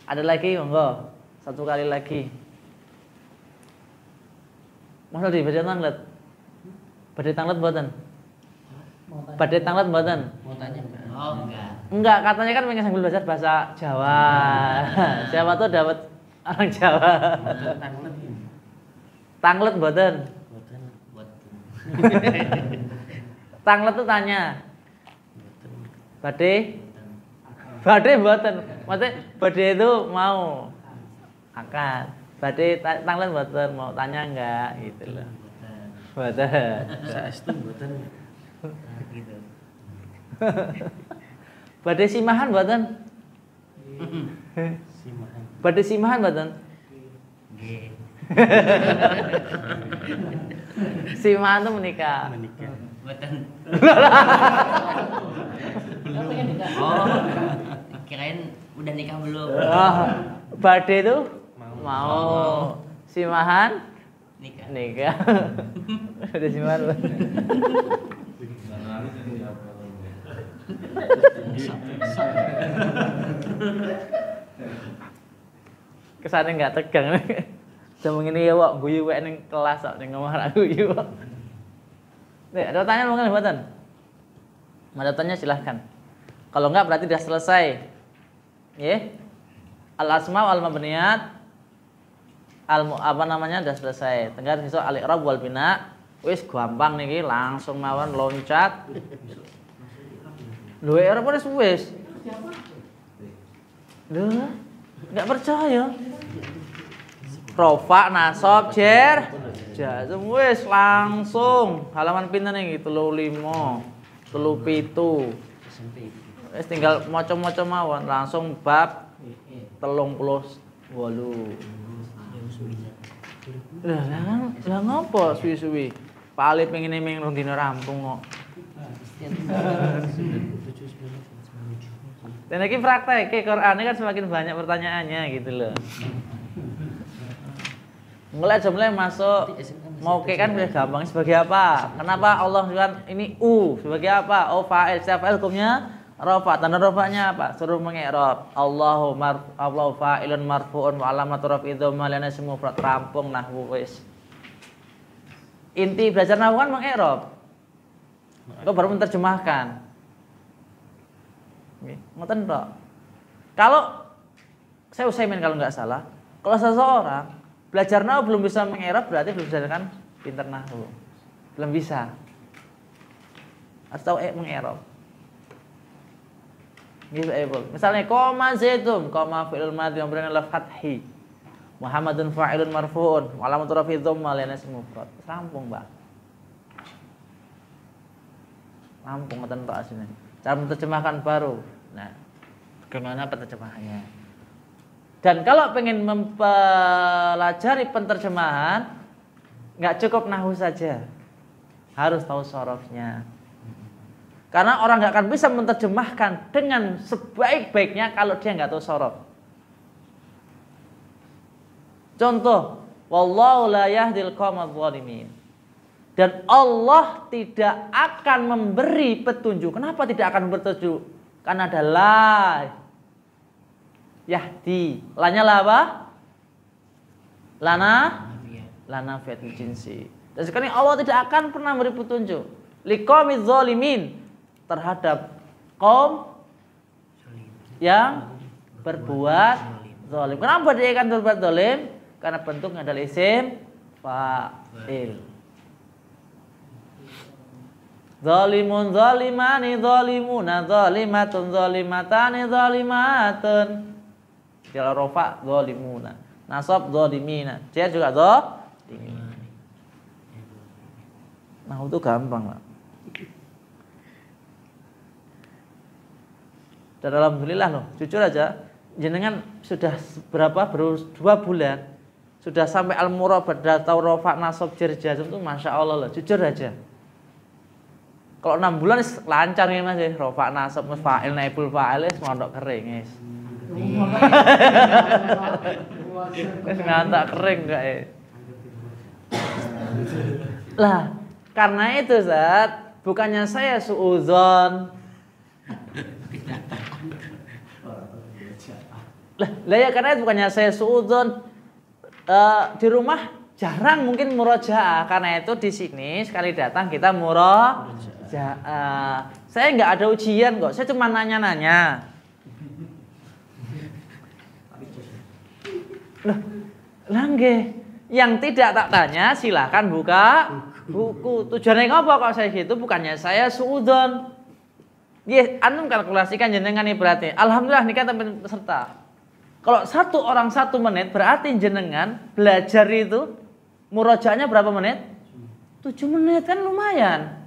Ada lagi monggo. Satu kali lagi. Masa di badai tanglet? Badai tanglet mboten? Badai tanglet mboten? Mau tanya enggak? Oh enggak. Enggak, katanya kan pengen sambil belajar bahasa Jawa. Siapa tuh dapat orang Jawa. Tanglet. Tanglet mboten? Boten. Tanglet tuh tanya. Badai? Badai mboten. Maksudnya badai itu mau akan. Badai tanglet mboten mau tanya enggak gitu loh. Mboten. Saestu boten. Gitu. Badai simahan mboten? Simahan. Badai simahan mboten? Nggih. Simahan tuh menikah. Menikah. Mboten. Kan pengen nikah. Oh. Kirain udah nikah belum? Oh, badai itu mau. Simahan Nikah. nikah. Badai simahan. Kesannya nggak tegang. Jam ini ya wak guyu wek ning kelas kok ning ngomong aku guyu. Nek ada pertanyaan mungkin mboten? Ada tanya silahkan. Kalau enggak berarti sudah selesai. Nggih. Al asma wal mabniyat apa namanya sudah selesai. Tinggal besok al i'rab wal bina. Wis gampang niki langsung mawon loncat. Lho i'rab wis. Lho, enggak percaya. Rofa, nasab, jer, jazm wis langsung. Halaman pinten iki 35, 37. Wis tinggal maca-maca mawon langsung bab 38. Lah ngopo suwi-suwi? Palit pengen rong dina rampung kok. Dan lagi praktek Quran ini kan semakin banyak pertanyaannya gitu loh. Mulai masuk mau kan udah gampang sebagai apa? Kenapa Allah kan ini sebagai apa? Fa'il, setiap fa'il hukumnya rafa. Tanda rafanya apa? Suruh mengi'rab. Allahu fa'ilun marfu'un wa alamatu raf'i dhamma lana semua rampung nahwu wis. Inti belajar nahwu kan mengi'rab. Kau baru menerjemahkan. Nggih, ngoten tok. Kalau saya Utsaimin kalau nggak salah, kalau seseorang belajar nahwu belum bisa mengi'rab berarti belum bisa kan pinter nahwu. Belum bisa. Harus tahu mengi'rab. Gitu misalnya koma zaitun, koma fi'il madhi yang berikan lafaz fathi. Muhammadun fa'ilun marfu'un, wa alamatu raf'i dhamma li nasb mufrad. Rampung, Mbak. Rampung ngoten tok asline. Cara menerjemahkan baru. Nah, bagaimana penerjemahannya? Dan kalau pengen mempelajari penerjemahan, nggak cukup nahwu saja, harus tahu sorofnya. Karena orang nggak akan bisa menerjemahkan dengan sebaik-baiknya kalau dia nggak tahu sorof. Contoh, wallahu la yahdil qaumadz zalimin. Dan Allah tidak akan memberi petunjuk. Kenapa tidak akan berpetunjuk? Karena ada la yahdi. Lanya lah apa? Lana fiatul jinsi. Dan sekarang Allah tidak akan pernah memberi petunjuk liqaumiz zalimin, terhadap kaum yang berbuat zalim. Kenapa dia akan berbuat zalim? Karena bentuknya adalah isim fa'il. Zalimun zalimani zalimuna zalimatun zalimatani zalimatun. Jala rofa zalimuna, nasab zalimina, dia juga zalimina. Nah itu gampang lah. Dan alhamdulillah loh, jujur aja, jenengan sudah baru 2 bulan sudah sampai al-murabbat, tahu rofa nasab jar jazm itu masya Allah loh, jujur aja. Kalau 6 bulan wis lancar ya Mas, rofa nasab mas fa'il naibul fa'il wis mondok kering wis. Wis ngantak kering gak ya. Lah, karena itu Zat, bukannya saya suudzon. Lah ya karena itu bukannya saya suudzon. Di rumah jarang mungkin murojaah, karena itu di sini sekali datang kita murojaah. Saya nggak ada ujian kok, saya cuma nanya-nanya. Lah nggih, yang tidak tak tanya silahkan buka buku. Tujuannya apa kok saya gitu? Bukannya saya suudzon. Nggih, antum kalkulasikan jenengan berarti. Alhamdulillah nikah teman peserta. Kalau 1 orang 1 menit berarti jenengan belajar itu murojaahnya berapa menit? 7 menit kan lumayan.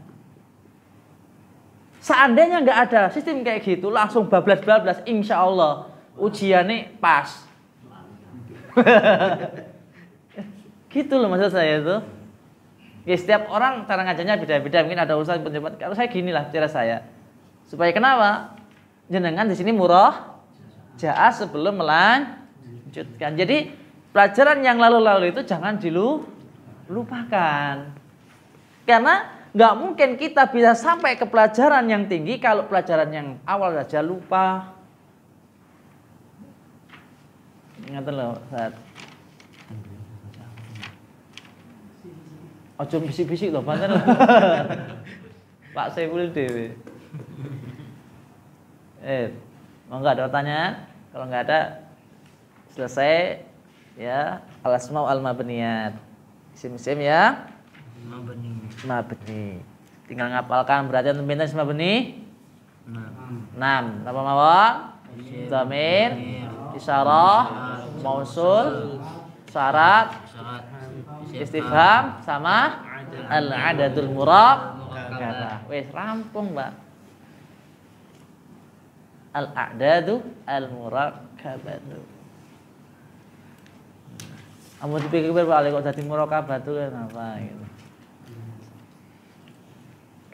Seandainya nggak ada sistem kayak gitu langsung bablas-bablas, insya Allah ujiannya pas. Gitu loh maksud saya itu. Ya setiap orang cara ngajarnya beda-beda, mungkin ada urusan pendapat. Kalau saya ginilah cara saya. Supaya kenapa? Jenengan di sini murojaah sebelum melanjutkan. Jadi pelajaran yang lalu-lalu itu jangan dilupakan. Karena nggak mungkin kita bisa sampai ke pelajaran yang tinggi kalau pelajaran yang awal saja lupa. Ingat loh, saat ojo bisik-bisik loh, panten loh. Pak Saiful Dewi. Mau nggak ada pertanyaan? Kalau nggak ada, selesai ya. Al-asma wal mabniyat. Isim-isim ya. Mabni. Tinggal ngapalkan berarti antum pinten isim mabni? 6. Apa mawon? Dhamir, isyarah, mausul, syarat, istifham sama al-adadul murakkabah. Wes rampung, Mbak. Al-a'dadu al-murakkabatu. Kamu dipikir balik kok jadi murakkabah itu kenapa gitu.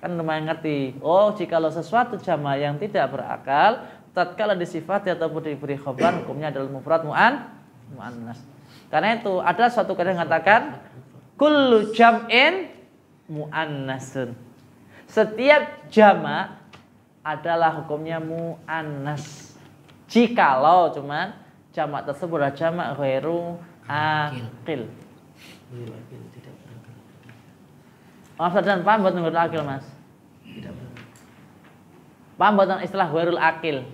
Kan lumayan ngerti. Oh, jikalau sesuatu jama' yang tidak berakal tatkala disifati ataupun diberi khabar hukumnya adalah mufrad muannas. Karena itu ada suatu kaidah yang mengatakan kullu jam'in muannasun. Setiap jama' adalah hukumnya muannas. Jikalau cuman jamak tersebut adalah jamak ghairu akil. Mas dan paham buat ghairu akil, Mas? Tidak paham. Paham buat istilah ghairul akil?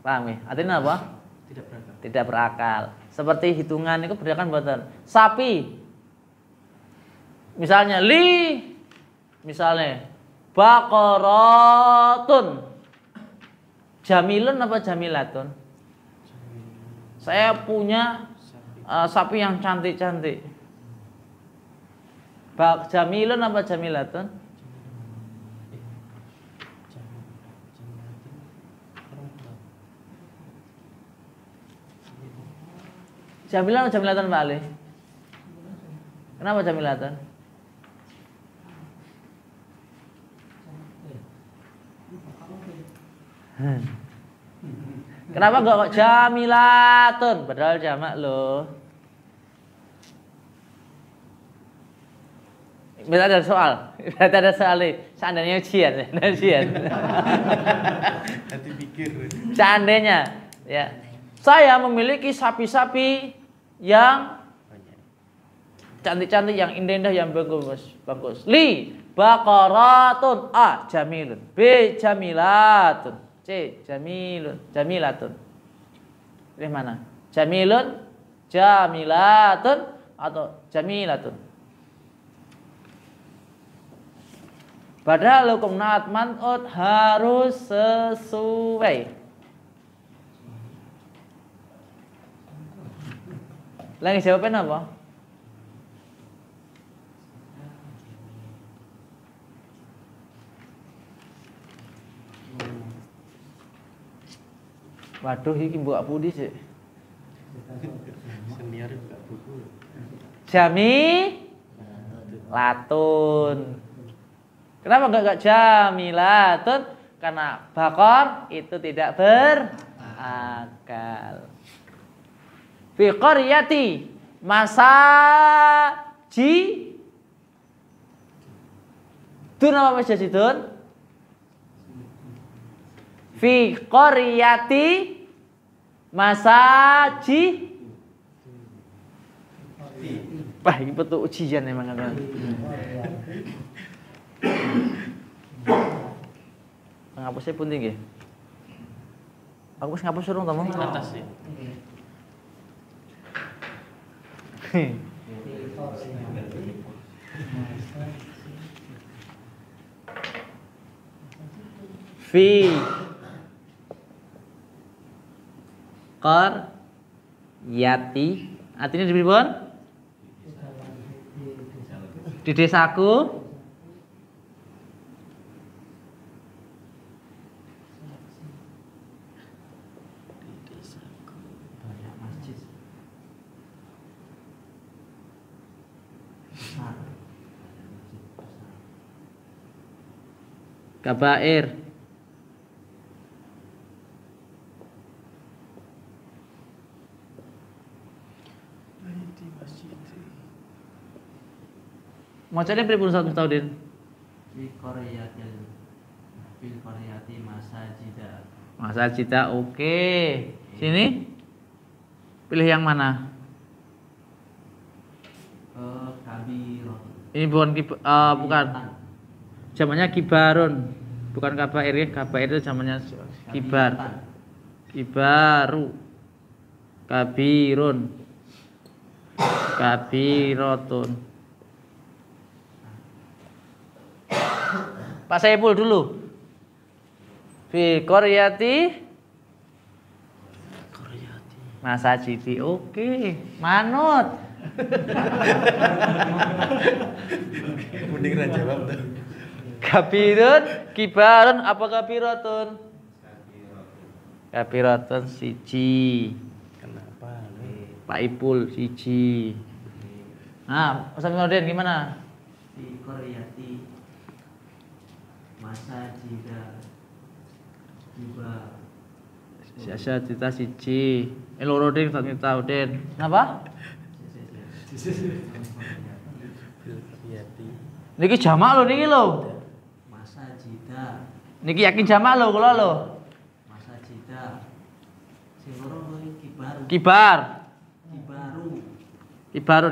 Paham ya? Artinya apa? Tidak berakal. Tidak berakal. Seperti hitungan itu berdasarkan buatan sapi. Misalnya misalnya baqaratun. Jamilun apa jamilatun? Saya punya sapi yang cantik-cantik. Jamilun apa jamilatun? Jamilan atau jamilatan Pak Ali? Kenapa jamilatan? Kenapa enggak kok jamilatun? Padahal jamak loh. Bisa ada soal. Berarti ada soal nih. Seandainya ujian. Nanti pikir. Seandainya ya. Saya memiliki sapi-sapi yang cantik-cantik, yang indah-indah, yang bagus. Li baqaratun. A. Jamilun. B. Jamilatun. C. Jamilatun. Pilih mana? Jamilun, jamilatun, atau jamilatun. Padahal hukum naat man'ut harus sesuai. Lagi jawabin apa? Waduh, ini buka budi sih. Senior buka buku. Jami latun. Kenapa enggak jamilatun? Karena bakor itu tidak berakal. Fi qaryati masajidun apa masjidun? Fi qaryati masajid. Wah, ini betul ujian emang kan. Ngapusnya pun tinggi. Aku ngapus urung ta, Mong? Atas sih. Fi qaryati artinya di pripun? Di desaku Banyak masjid. kabair. Macamnya pripun Ustaz Mustaudin? Fi qaryati masajida. Masajida, oke. Sini. Pilih yang mana? Kabirun. Ini bukan. Zamannya kibarun. Bukan kabair ya. Kabair itu zamannya kibar. Kibaru. Kabirun. Kabirotun. Pak Saiful dulu. Fi qaryati masajidi. Oke, manut. Mending ra jawab tuh. Kabirun, kibarun apa kabirotun? Kabirotun siji. Kenapa nih? Pak Ipul siji. Nah, Ustaz Nurdin gimana? Fi qaryati masajida. Juga Siasa cita siji. Loro ding Ustaz Nurdin. Kenapa? Niki jamak lho niki lho. masajida. Niki yakin jamak lho kula lho. Masajida. Sing loro kibar. Kibar. Kibaru.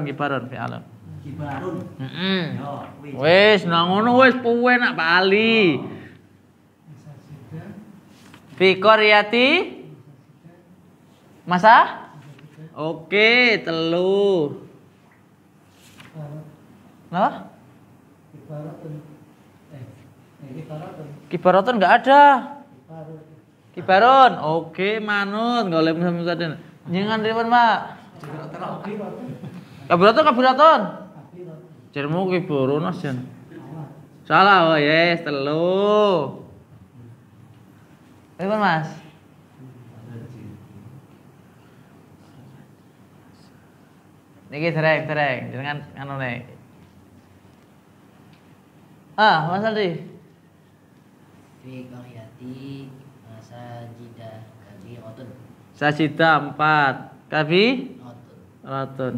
Kibarun fi'alun. Kibarun. Heeh. Yo, Wis nang ngono wis puwe nak bali. Fi qaryati Masa? Oke, telu. Nah? Kibaratun enggak ada. Kibaron. Oke, manut. Golek sampeyan. Nyengan ripun, Pak? Kabiraton. Jermu kibaron Mas Jan. Salah, oh yes, telu. Ripun, Mas? Niki dereng, jenengan anu nek. Mas Aldi. Fi qaryati masajida kabiratun. Sajida 4. Kabi Otun. ratun.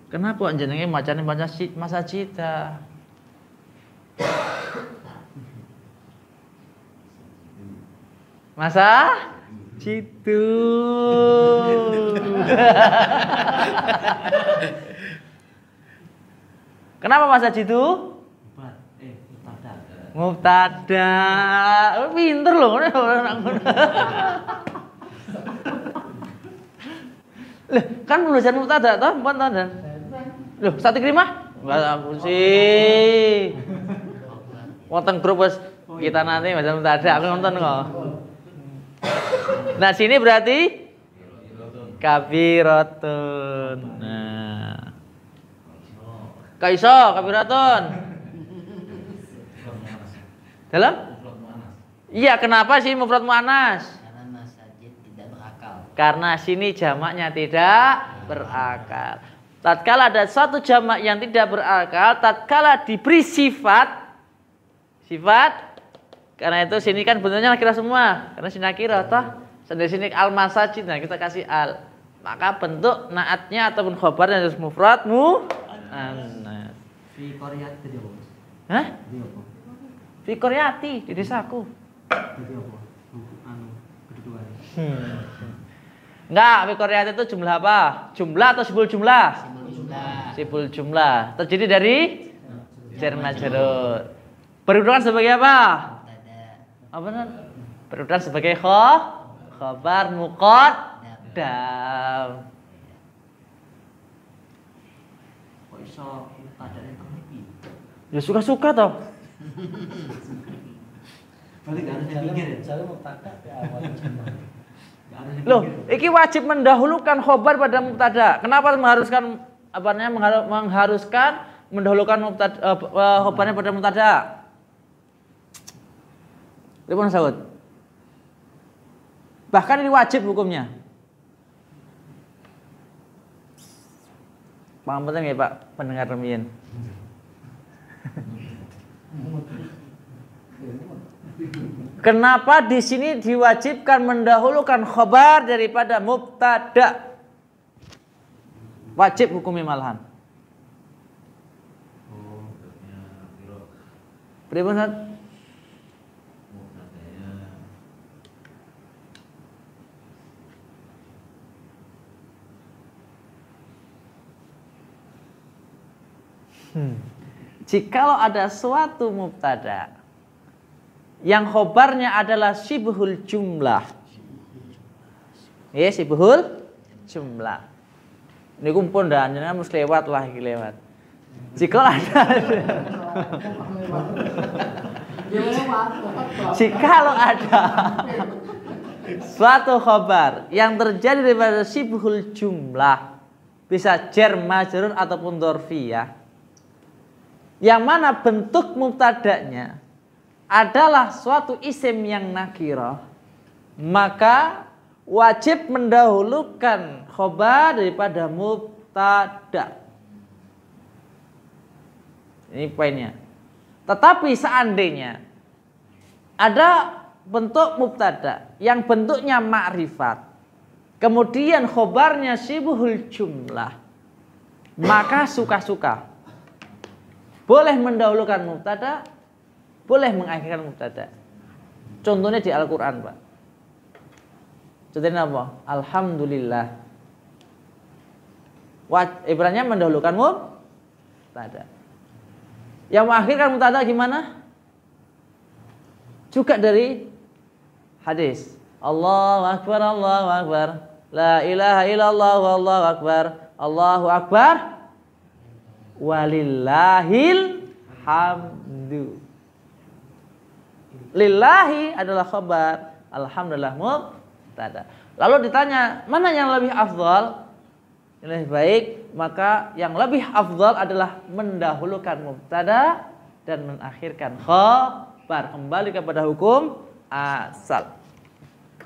Kenapa jenenge macane masajida? Masa? Citu. Kenapa masa citu? Mubtada. Oh, pinter loh orang ngono. Loh, kan penulisan mubtada toh, mpun to, Dan? Loh, satu krimah? Enggak ampun sih. Wonten grup wis kita nanti baca mubtada, aku nonton kok. Nah, sini berarti kabiratun. Nah. Kaiso kabiratun. Dalam? Iya, kenapa sih mufrad muannas? Karena masajid tidak berakal. Karena sini jamaknya tidak berakal. Tatkala ada satu jamak yang tidak berakal, tatkala diberi sifat sifat. Karena itu sini kan bentuknya nakirah semua. Karena sini nakirah toh. Dari sini al-masajid, nah kita kasih al. Maka bentuk naatnya ataupun khobarnya harus mufrad mu'annas. Fi Korea tadi apa? Hah? Tadi apa? Fi Koryati di desaku. Tadi apa? Anu kedudukan. Enggak, fi Koryati itu jumlah apa? Jumlah atau sibul jumlah? Simbol jumlah. Sibul jumlah. Terdiri dari jar majrur. Berurutan sebagai apa? Mubtada. Apa benar? Berurutan sebagai khobar muqaddam. Kok iso mubtada'ne teng iki? Ya suka-suka toh. Balik harus dipikir ya. Saya mau tanda di awal jumlah. Loh, iki wajib mendahulukan khobar pada mubtada. Kenapa mengharuskan mengharuskan mendahulukan mubtada khobarnya pada mubtada? Ribon Saud. Bahkan ini wajib hukumnya. Paham penting ya Pak pendengar remian. Kenapa di sini diwajibkan mendahulukan khobar daripada mubtada? Wajib hukumnya malahan. Pripun Ustaz? Jikalau ada suatu mubtada yang khobarnya adalah sibhul jumlah, ya sibhul jumlah. Ini kumpul dan jangan harus lewat lah, lewat. Jikalau ada suatu khobar yang terjadi daripada sibhul jumlah, bisa jar majrur ataupun dzarfiyah, yang mana bentuk mubtada'nya adalah suatu isim yang nakirah, maka wajib mendahulukan khobar daripada mubtada. Ini poinnya. Tetapi seandainya ada bentuk mubtada yang bentuknya ma'rifat, kemudian khobarnya sibhul jumlah, maka suka-suka boleh mendahulukan mubtada, boleh mengakhirkan mubtada. Contohnya di Al-Quran, Pak. Contohnya apa? Alhamdulillah. Ibaratnya mendahulukan mubtada. Yang mengakhirkan mubtada gimana? Juga dari hadis. Allahu Akbar, Allahu Akbar. La ilaha illallah, wallahu akbar. Allahu Akbar. Walillahil hamdu. Lillahi adalah khabar, alhamdulillah mubtada. Lalu ditanya, mana yang lebih afdal? Yang lebih baik, maka yang lebih afdal adalah mendahulukan mubtada dan mengakhirkan khabar. Kembali kepada hukum asal.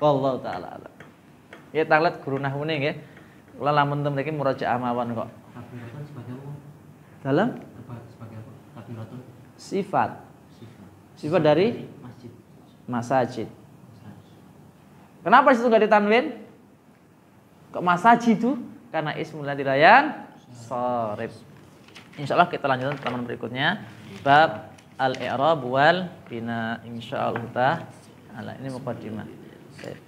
Wallahu taala alam. Ya tanglet guru nahwu ning nggih. Kula lamun ten mriki murajaah mawon kok. Takbiratun sebagai apa? Dalam Sebagai apa? Takbiratun. sifat. Sifat dari Masjid. masajid. Kenapa situ nggak ditanwin? Kok masajid itu? Karena ismul ladilayan sharif. Insyaallah kita lanjutkan pertemuan berikutnya bab al-i'rab wal bina insyaallah taala. Ini muqaddimah. Baik.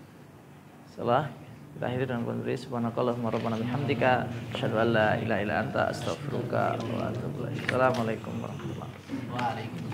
Setelah kita akhiri dengan qul subhanakallahumma rabbana bihamdika asyhadu an la ilaha illa anta astaghfiruka wa atubu ilaik. Assalamualaikum warahmatullahi wabarakatuh. Waalaikumsalam.